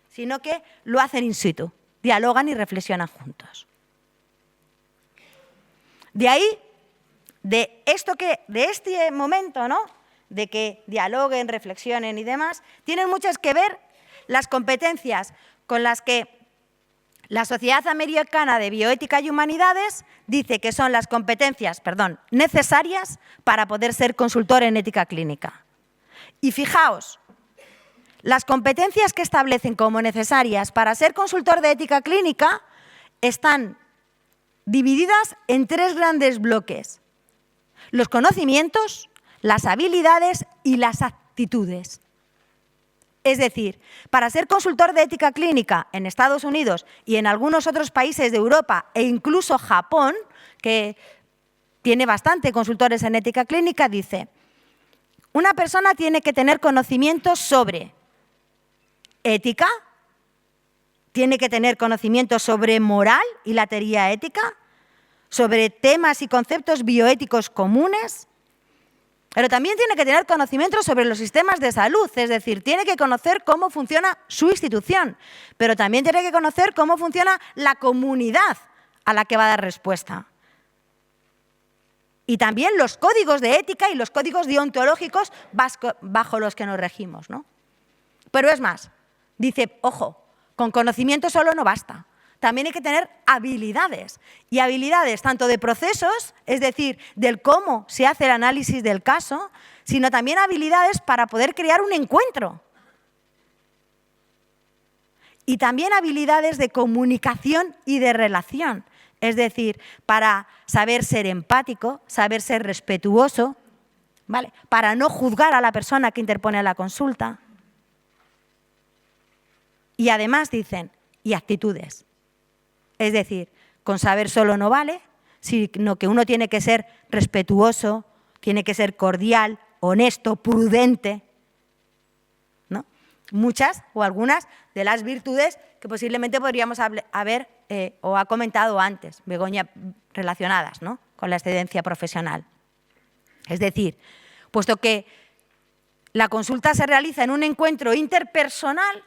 sino que lo hacen in situ, dialogan y reflexionan juntos. De ahí, de este momento, ¿no?, de que dialoguen, reflexionen y demás, tienen muchas que ver las competencias con las que la Sociedad Americana de Bioética y Humanidades dice que son las competencias, necesarias para poder ser consultor en ética clínica. Y fijaos, las competencias que establecen como necesarias para ser consultor de ética clínica están divididas en 3 grandes bloques: los conocimientos, las habilidades y las actitudes. Es decir, para ser consultor de ética clínica en Estados Unidos y en algunos otros países de Europa e incluso Japón, que tiene bastante consultores en ética clínica, dice, una persona tiene que tener conocimientos sobre ética, tiene que tener conocimientos sobre moral y la teoría ética, sobre temas y conceptos bioéticos comunes, Pero también tiene que tener conocimientos sobre los sistemas de salud, es decir, tiene que conocer cómo funciona su institución, pero también tiene que conocer cómo funciona la comunidad a la que va a dar respuesta. Y también los códigos de ética y los códigos deontológicos bajo los que nos regimos, ¿no? Pero es más, dice, ojo, con conocimiento solo no basta. También hay que tener habilidades, y habilidades tanto de procesos, es decir, del cómo se hace el análisis del caso, sino también habilidades para poder crear un encuentro. Y también habilidades de comunicación y de relación, es decir, para saber ser empático, saber ser respetuoso, ¿vale? Para no juzgar a la persona que interpone la consulta. Y además dicen, y actitudes. Es decir, con saber solo no vale, sino que uno tiene que ser respetuoso, tiene que ser cordial, honesto, prudente, ¿no? Muchas o algunas de las virtudes que posiblemente podríamos haber o ha comentado antes, Begoña, relacionadas, ¿no?, con la excedencia profesional. Es decir, puesto que la consulta se realiza en un encuentro interpersonal,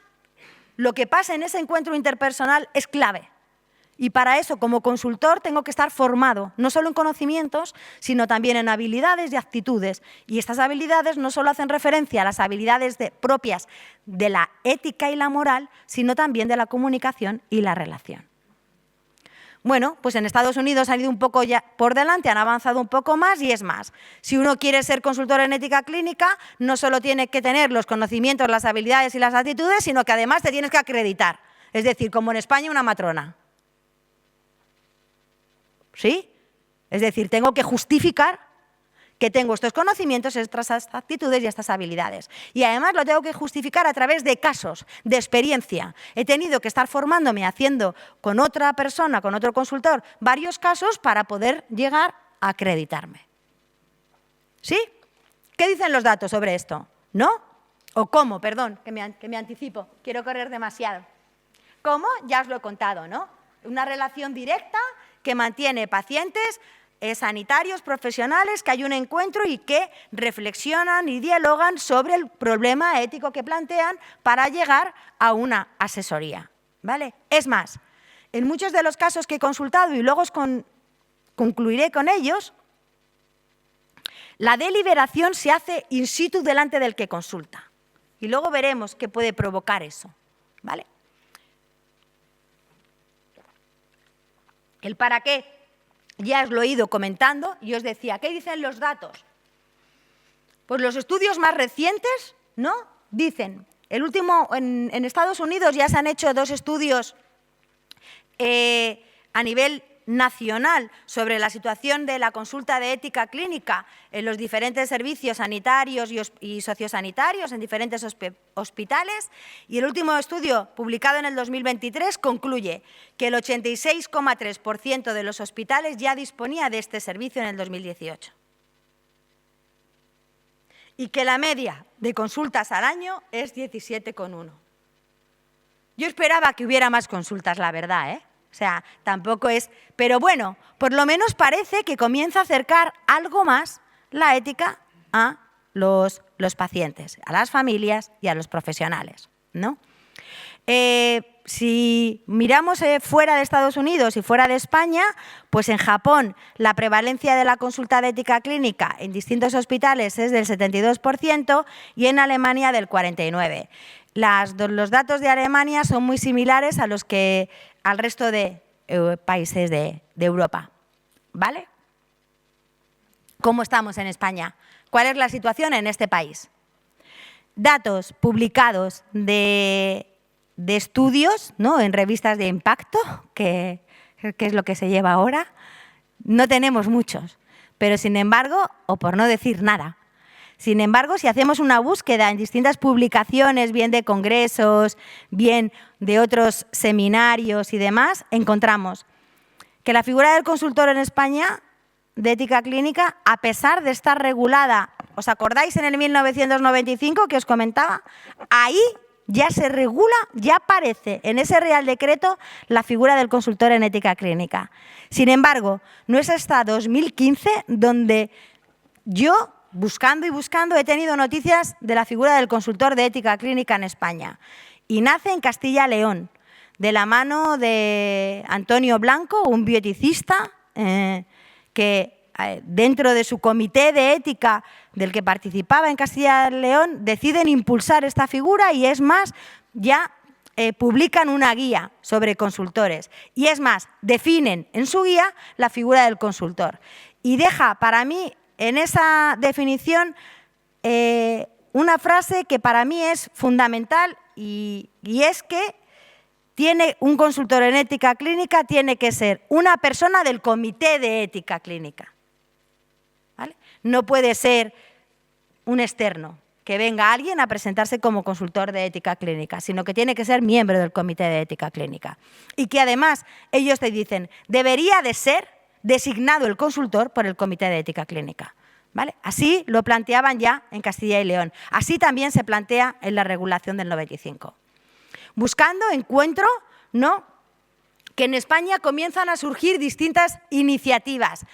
lo que pasa en ese encuentro interpersonal es clave. Y para eso, como consultor, tengo que estar formado, no solo en conocimientos, sino también en habilidades y actitudes. Y estas habilidades no solo hacen referencia a las habilidades propias de la ética y la moral, sino también de la comunicación y la relación. Bueno, pues en Estados Unidos han ido un poco ya por delante, han avanzado un poco más y es más. Si uno quiere ser consultor en ética clínica, no solo tiene que tener los conocimientos, las habilidades y las actitudes, sino que además te tienes que acreditar. Es decir, como en España una matrona. ¿Sí? Es decir, tengo que justificar que tengo estos conocimientos, estas actitudes y estas habilidades. Y además lo tengo que justificar a través de casos, de experiencia. He tenido que estar formándome haciendo con otra persona, con otro consultor, varios casos para poder llegar a acreditarme. ¿Sí? ¿Qué dicen los datos sobre esto? ¿No? ¿O cómo? Perdón, que me anticipo. Quiero correr demasiado. ¿Cómo? Ya os lo he contado, ¿no? Una relación directa que mantiene pacientes, sanitarios, profesionales, que hay un encuentro y que reflexionan y dialogan sobre el problema ético que plantean para llegar a una asesoría, ¿vale? Es más, en muchos de los casos que he consultado, y luego concluiré con ellos, la deliberación se hace in situ delante del que consulta. Y luego veremos qué puede provocar eso, ¿vale? El para qué ya os lo he ido comentando y os decía, ¿qué dicen los datos? Pues los estudios más recientes, ¿no?, dicen, el último, en Estados Unidos ya se han hecho 2 estudios a nivel nacional sobre la situación de la consulta de ética clínica en los diferentes servicios sanitarios y sociosanitarios en diferentes hospitales, y el último estudio publicado en el 2023 concluye que el 86,3% de los hospitales ya disponía de este servicio en el 2018 y que la media de consultas al año es 17,1. Yo esperaba que hubiera más consultas, la verdad, ¿eh? O sea, tampoco es… Pero bueno, por lo menos parece que comienza a acercar algo más la ética a los pacientes, a las familias y a los profesionales, ¿no? Si miramos fuera de Estados Unidos y fuera de España, pues en Japón la prevalencia de la consulta de ética clínica en distintos hospitales es del 72% y en Alemania del 49%. Los datos de Alemania son muy similares a los que al resto de países de Europa, ¿vale? ¿Cómo estamos en España? ¿Cuál es la situación en este país? Datos publicados de estudios, ¿no?, en revistas de impacto, que es lo que se lleva ahora, no tenemos muchos, pero sin embargo, o por no decir nada, sin embargo, si hacemos una búsqueda en distintas publicaciones, bien de congresos, bien de otros seminarios y demás, encontramos que la figura del consultor en España de ética clínica, a pesar de estar regulada, ¿os acordáis en el 1995 que os comentaba? Ahí ya se regula, ya aparece en ese Real Decreto la figura del consultor en ética clínica. Sin embargo, no es hasta 2015 donde yo buscando y buscando, he tenido noticias de la figura del consultor de ética clínica en España. Y nace en Castilla y León, de la mano de Antonio Blanco, un bioeticista que dentro de su comité de ética del que participaba en Castilla y León, deciden impulsar esta figura y es más, ya publican una guía sobre consultores. Y es más, definen en su guía la figura del consultor. Y deja para mí en esa definición una frase que para mí es fundamental y es que un consultor en ética clínica tiene que ser una persona del comité de ética clínica. ¿Vale? No puede ser un externo, que venga alguien a presentarse como consultor de ética clínica, sino que tiene que ser miembro del comité de ética clínica. Y que además ellos te dicen, debería de ser designado el consultor por el comité de ética clínica. ¿Vale? Así lo planteaban ya en Castilla y León. Así también se plantea en la regulación del 95. Buscando, encuentro, ¿no?, que en España comienzan a surgir distintas iniciativas.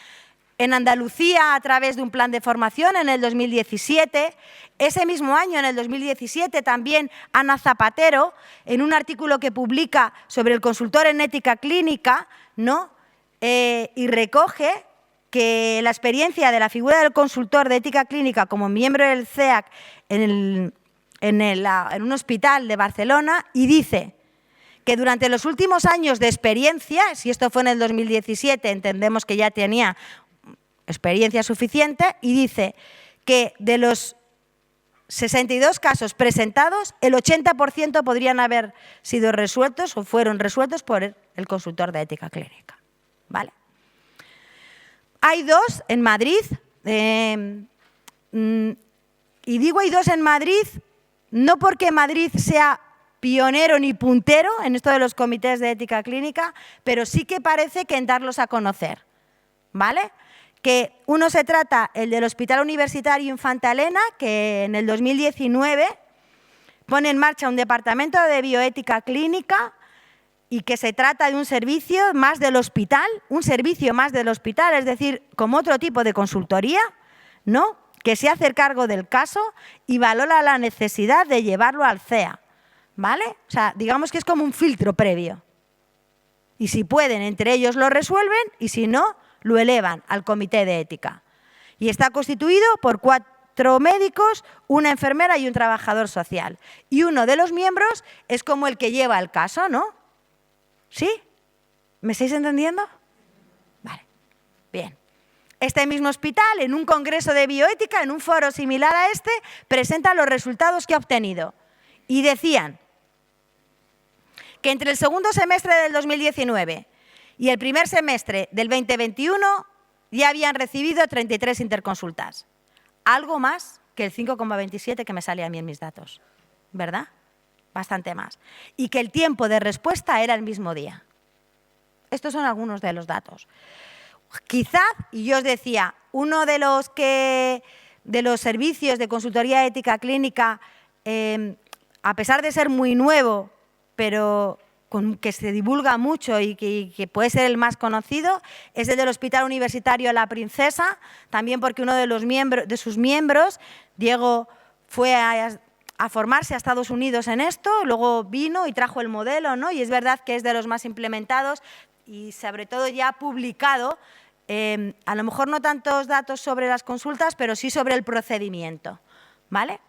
En Andalucía, a través de un plan de formación en el 2017, ese mismo año, en el 2017, también Ana Zapatero, en un artículo que publica sobre el consultor en ética clínica, ¿no?, y recoge que la experiencia de la figura del consultor de ética clínica como miembro del CEAC en un hospital de Barcelona, y dice que durante los últimos años de experiencia, si esto fue en el 2017, entendemos que ya tenía experiencia suficiente, y dice que de los 62 casos presentados, el 80% podrían haber sido resueltos o fueron resueltos por el consultor de ética clínica. ¿Vale? Hay dos en Madrid, y digo hay dos en Madrid, no porque Madrid sea pionero ni puntero en esto de los comités de ética clínica, pero sí que parece que en darlos a conocer, ¿vale? Que uno se trata, el del Hospital Universitario Infanta Elena, que en el 2019 pone en marcha un departamento de bioética clínica y que se trata de un servicio más del hospital, es decir, como otro tipo de consultoría, ¿no?, que se hace cargo del caso y valora la necesidad de llevarlo al CEA, ¿vale? O sea, digamos que es como un filtro previo. Y si pueden, entre ellos lo resuelven y si no, lo elevan al comité de ética. Y está constituido por 4 médicos, una enfermera y un trabajador social. Y uno de los miembros es como el que lleva el caso, ¿no? ¿Sí? ¿Me estáis entendiendo? Vale, bien. Este mismo hospital, en un congreso de bioética, en un foro similar a este, presenta los resultados que ha obtenido. Y decían que entre el segundo semestre del 2019 y el primer semestre del 2021 ya habían recibido 33 interconsultas. Algo más que el 5,27 que me sale a mí en mis datos, ¿verdad? Bastante más. Y que el tiempo de respuesta era el mismo día. Estos son algunos de los datos. Quizá, y yo os decía, uno de los servicios de consultoría ética clínica, a pesar de ser muy nuevo, pero que se divulga mucho y que puede ser el más conocido, es el del Hospital Universitario La Princesa, también porque uno de sus miembros, Diego, fue a formarse a Estados Unidos en esto, luego vino y trajo el modelo, ¿no? Y es verdad que es de los más implementados y sobre todo ya ha publicado, a lo mejor no tantos datos sobre las consultas, pero sí sobre el procedimiento, ¿vale?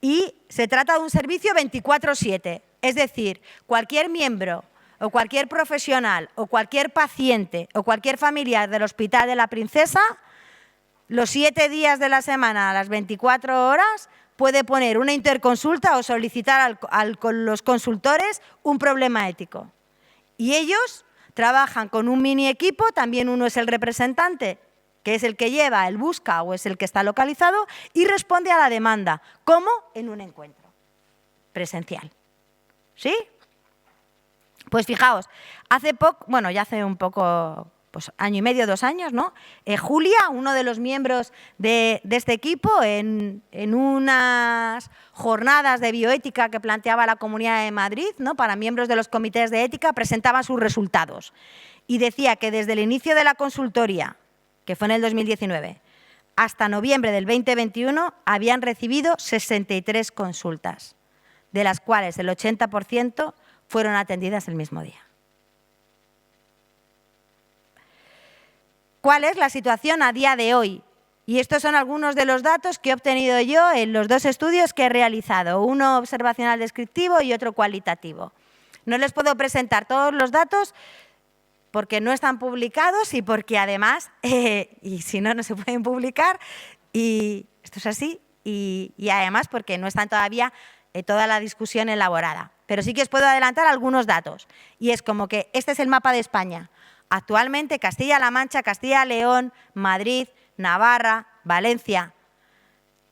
Y se trata de un servicio 24/7, es decir, cualquier miembro o cualquier profesional o cualquier paciente o cualquier familiar del Hospital de la Princesa, los 7 días de la semana a las 24 horas, puede poner una interconsulta o solicitar con los consultores un problema ético. Y ellos trabajan con un mini equipo, también uno es el representante, que es el que lleva, el busca o es el que está localizado y responde a la demanda, como en un encuentro presencial. ¿Sí? Pues fijaos, hace poco, bueno, ya hace un poco, pues año y medio, 2 años, ¿no? Julia, uno de los miembros de este equipo, en unas jornadas de bioética que planteaba la Comunidad de Madrid, ¿no?, para miembros de los comités de ética, presentaba sus resultados y decía que desde el inicio de la consultoría, que fue en el 2019, hasta noviembre del 2021 habían recibido 63 consultas, de las cuales el 80% fueron atendidas el mismo día. ¿Cuál es la situación a día de hoy? Y estos son algunos de los datos que he obtenido yo en los dos estudios que he realizado, uno observacional descriptivo y otro cualitativo. No les puedo presentar todos los datos porque no están publicados y porque además, y si no, no se pueden publicar, y esto es así, y además porque no están todavía toda la discusión elaborada. Pero sí que os puedo adelantar algunos datos, y es como que este es el mapa de España. Actualmente Castilla-La Mancha, Castilla-León, Madrid, Navarra, Valencia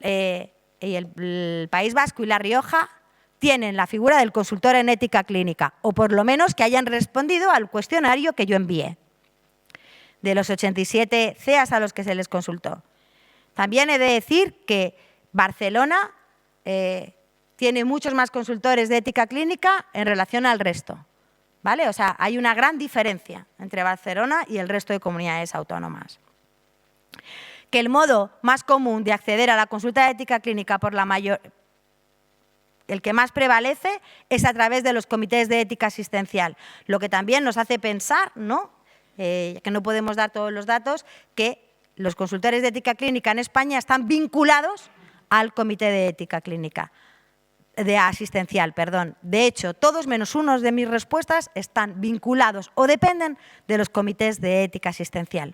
y el País Vasco y La Rioja tienen la figura del consultor en ética clínica, o por lo menos que hayan respondido al cuestionario que yo envié, de los 87 CEAs a los que se les consultó. También he de decir que Barcelona tiene muchos más consultores de ética clínica en relación al resto, ¿vale? O sea, hay una gran diferencia entre Barcelona y el resto de comunidades autónomas. Que el modo más común de acceder a la consulta de ética clínica el que más prevalece es a través de los comités de ética asistencial, lo que también nos hace pensar, ¿no? Que no podemos dar todos los datos, que los consultores de ética clínica en España están vinculados al comité de ética clínica, asistencial, perdón. De hecho, todos menos uno de mis respuestas están vinculados o dependen de los comités de ética asistencial.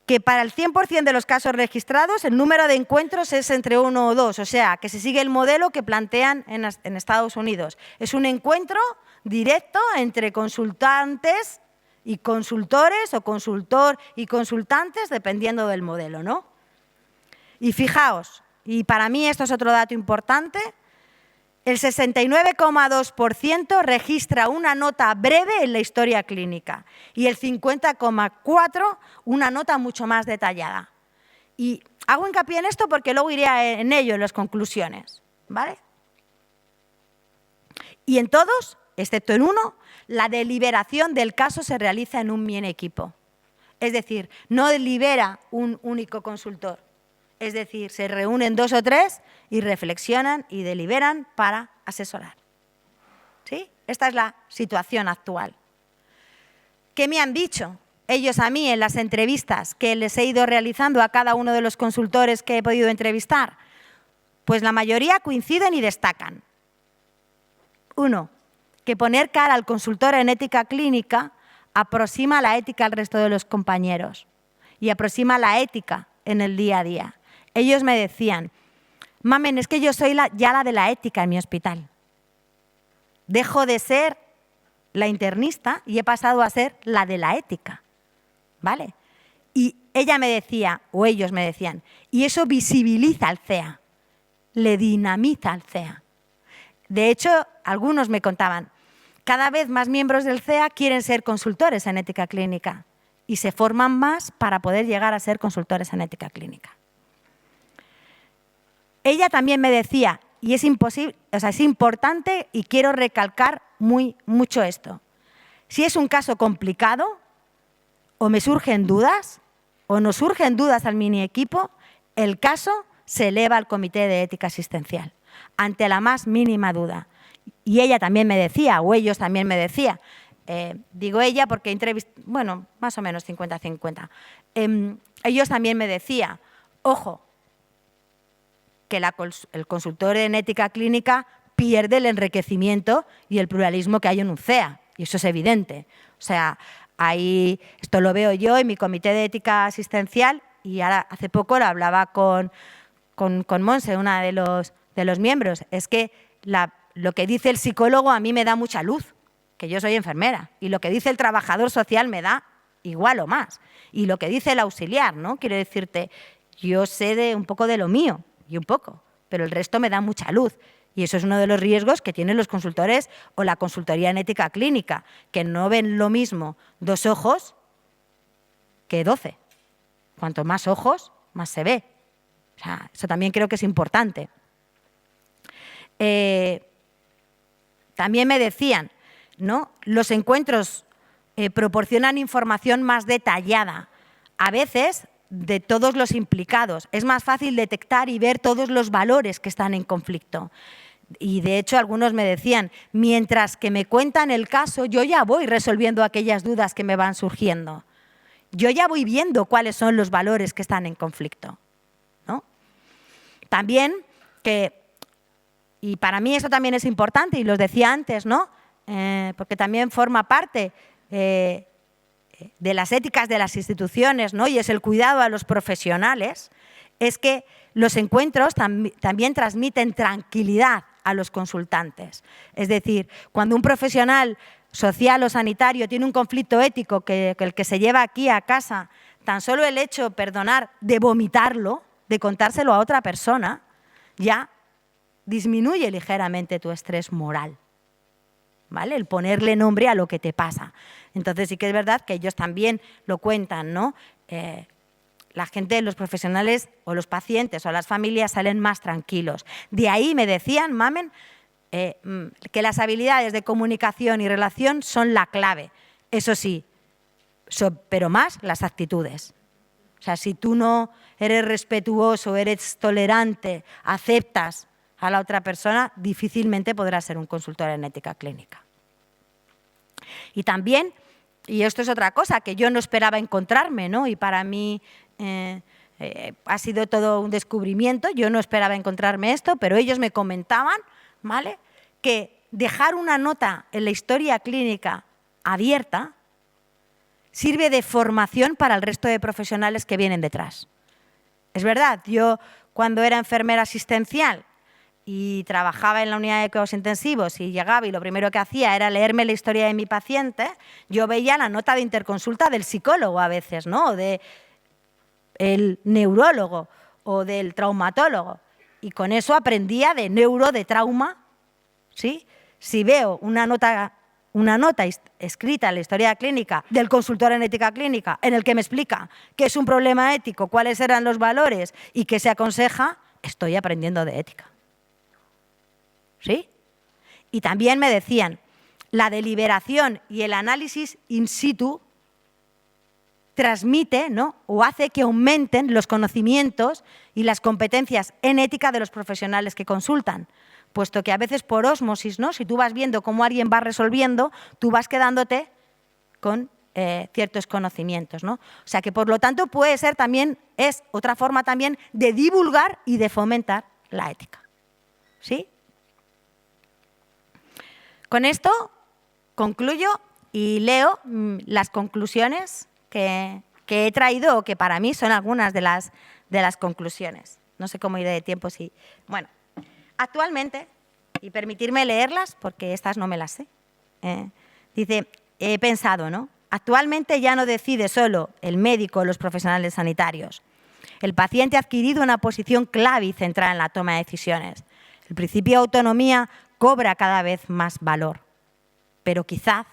Que para el 100% de los casos registrados el número de encuentros es entre 1 o 2, o sea, que se sigue el modelo que plantean en Estados Unidos. Es un encuentro directo entre consultantes y consultores, o consultor y consultantes, dependiendo del modelo, ¿no? Y fijaos, y para mí esto es otro dato importante, el 69,2% registra una nota breve en la historia clínica y el 50,4% una nota mucho más detallada. Y hago hincapié en esto porque luego iré en ello en las conclusiones, ¿vale? Y en todos, excepto en uno, la deliberación del caso se realiza en un mini equipo. Es decir, no delibera un único consultor. Es decir, se reúnen 2 o 3 y reflexionan y deliberan para asesorar. ¿Sí? Esta es la situación actual. ¿Qué me han dicho ellos a mí en las entrevistas que les he ido realizando a cada uno de los consultores que he podido entrevistar? Pues la mayoría coinciden y destacan. 1, que poner cara al consultor en ética clínica aproxima la ética al resto de los compañeros y aproxima la ética en el día a día. Ellos me decían, mamen, es que yo soy ya la de la ética en mi hospital. Dejo de ser la internista y he pasado a ser la de la ética, ¿vale? Y ella me decía, o ellos me decían, y eso visibiliza al CEA, le dinamiza al CEA. De hecho, algunos me contaban, cada vez más miembros del CEA quieren ser consultores en ética clínica y se forman más para poder llegar a ser consultores en ética clínica. Ella también me decía, y es importante y quiero recalcar mucho esto, si es un caso complicado o me surgen dudas o nos surgen dudas al mini equipo, el caso se eleva al comité de ética asistencial ante la más mínima duda. Y ella también me decía, o ellos también me decían, digo ella porque bueno, más o menos 50-50, ellos también me decían, ojo, que el consultor en ética clínica pierde el enriquecimiento y el pluralismo que hay en un CEA, y eso es evidente. O sea, esto lo veo yo en mi comité de ética asistencial, y ahora hace poco lo hablaba con Monse, una de los miembros, es que lo que dice el psicólogo a mí me da mucha luz, que yo soy enfermera, y lo que dice el trabajador social me da igual o más, y lo que dice el auxiliar, ¿no? Quiero decirte, yo sé un poco de lo mío, y un poco, pero el resto me da mucha luz. Y eso es uno de los riesgos que tienen los consultores o la consultoría en ética clínica, que no ven lo mismo 2 ojos que 12. Cuanto más ojos, más se ve. O sea, eso también creo que es importante. También me decían, ¿no? Los encuentros proporcionan información más detallada. A veces de todos los implicados. Es más fácil detectar y ver todos los valores que están en conflicto. Y de hecho algunos me decían, mientras que me cuentan el caso, yo ya voy resolviendo aquellas dudas que me van surgiendo. Yo ya voy viendo cuáles son los valores que están en conflicto, ¿no? También y para mí eso también es importante, y los decía antes, ¿no? Porque también forma parte de las éticas de las instituciones, ¿no? Y es el cuidado a los profesionales, es que los encuentros también transmiten tranquilidad a los consultantes. Es decir, cuando un profesional social o sanitario tiene un conflicto ético que el que se lleva aquí a casa, tan solo el hecho, perdonar, de vomitarlo, de contárselo a otra persona, ya disminuye ligeramente tu estrés moral, ¿vale? El ponerle nombre a lo que te pasa. Entonces sí que es verdad que ellos también lo cuentan, ¿no? La gente, los profesionales o los pacientes o las familias salen más tranquilos. De ahí me decían, Mamen, que las habilidades de comunicación y relación son la clave. Eso sí, pero más las actitudes. O sea, si tú no eres respetuoso, eres tolerante, aceptas a la otra persona, difícilmente podrás ser un consultor en ética clínica. Y también, y esto es otra cosa que yo no esperaba encontrarme, ¿no? Y para mí ha sido todo un descubrimiento, yo no esperaba encontrarme esto, pero ellos me comentaban, ¿vale?, que dejar una nota en la historia clínica abierta sirve de formación para el resto de profesionales que vienen detrás. Es verdad, yo cuando era enfermera asistencial y trabajaba en la unidad de cuidados intensivos y llegaba y lo primero que hacía era leerme la historia de mi paciente, yo veía la nota de interconsulta del psicólogo a veces, ¿no?, o del neurólogo o del traumatólogo. Y con eso aprendía de neuro, de trauma, ¿sí? Si veo una nota escrita en la historia clínica del consultor en ética clínica en el que me explica qué es un problema ético, cuáles eran los valores y qué se aconseja, estoy aprendiendo de ética. ¿Sí? Y también me decían, la deliberación y el análisis in situ transmite, ¿no?, o hace que aumenten los conocimientos y las competencias en ética de los profesionales que consultan, puesto que a veces por ósmosis, ¿no?, si tú vas viendo cómo alguien va resolviendo, tú vas quedándote con ciertos conocimientos, ¿no? O sea que, por lo tanto, puede ser también, es otra forma también de divulgar y de fomentar la ética. ¿Sí? Con esto concluyo y leo las conclusiones que he traído, o que para mí son algunas de las conclusiones. No sé cómo iré de tiempo. Sí. Bueno, actualmente, y permitirme leerlas porque estas no me las sé, dice, he pensado, ¿no? Actualmente ya no decide solo el médico o los profesionales sanitarios. El paciente ha adquirido una posición clave y central en la toma de decisiones. El principio de autonomía cobra cada vez más valor, pero quizás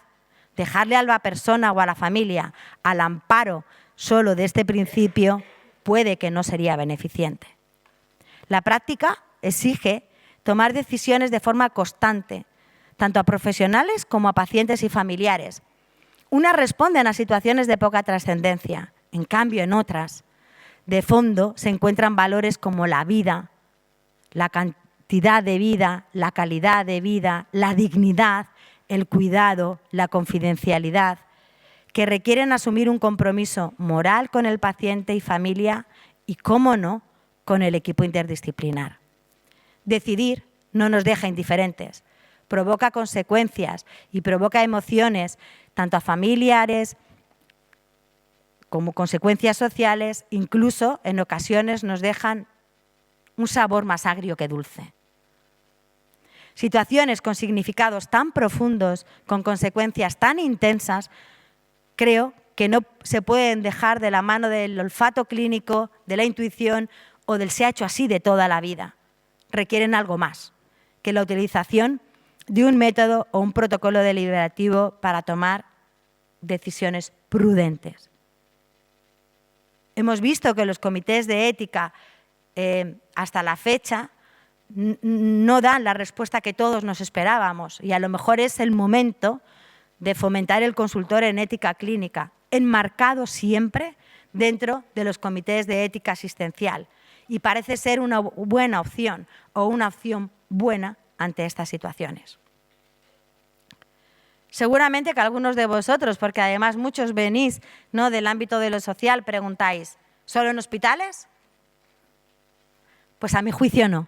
dejarle a la persona o a la familia al amparo solo de este principio puede que no sería beneficiente. La práctica exige tomar decisiones de forma constante, tanto a profesionales como a pacientes y familiares. Unas responden a situaciones de poca trascendencia, en cambio en otras, de fondo, se encuentran valores como la vida, la cantidad de vida, la calidad de vida, la dignidad, el cuidado, la confidencialidad, que requieren asumir un compromiso moral con el paciente y familia y, cómo no, con el equipo interdisciplinar. Decidir no nos deja indiferentes, provoca consecuencias y provoca emociones tanto a familiares como consecuencias sociales, incluso en ocasiones nos dejan un sabor más agrio que dulce. Situaciones con significados tan profundos, con consecuencias tan intensas, creo que no se pueden dejar de la mano del olfato clínico, de la intuición o del se ha hecho así de toda la vida. Requieren algo más que la utilización de un método o un protocolo deliberativo para tomar decisiones prudentes. Hemos visto que los comités de ética hasta la fecha no dan la respuesta que todos nos esperábamos, y a lo mejor es el momento de fomentar el consultor en ética clínica, enmarcado siempre dentro de los comités de ética asistencial. Y parece ser una buena opción o una opción buena ante estas situaciones. Seguramente que algunos de vosotros, porque además muchos venís, ¿no?, del ámbito de lo social, preguntáis, ¿solo en hospitales? Pues a mi juicio no.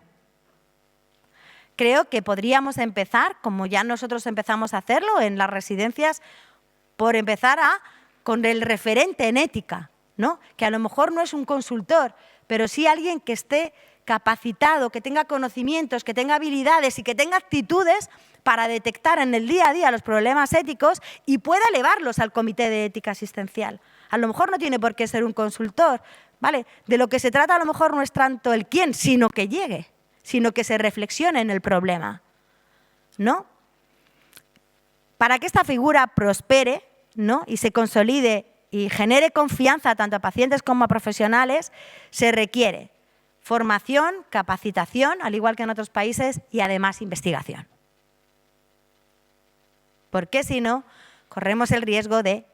Creo que podríamos empezar, como ya nosotros empezamos a hacerlo en las residencias, por empezar con el referente en ética, ¿no? Que a lo mejor no es un consultor, pero sí alguien que esté capacitado, que tenga conocimientos, que tenga habilidades y que tenga actitudes para detectar en el día a día los problemas éticos y pueda elevarlos al comité de ética asistencial. A lo mejor no tiene por qué ser un consultor, ¿vale? De lo que se trata a lo mejor no es tanto el quién, sino que llegue, sino que se reflexione en el problema, ¿no? Para que esta figura prospere, ¿no?, y se consolide y genere confianza tanto a pacientes como a profesionales, se requiere formación, capacitación, al igual que en otros países, y además investigación. Porque si no, corremos el riesgo de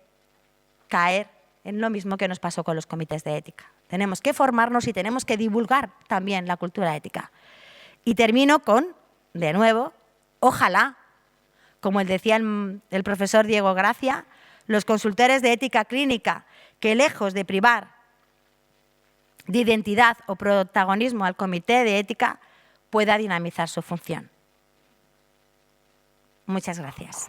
caer en lo mismo que nos pasó con los comités de ética. Tenemos que formarnos y tenemos que divulgar también la cultura ética. Y termino con, de nuevo, ojalá, como decía el profesor Diego Gracia, los consultores de ética clínica, que lejos de privar de identidad o protagonismo al comité de ética, pueda dinamizar su función. Muchas gracias.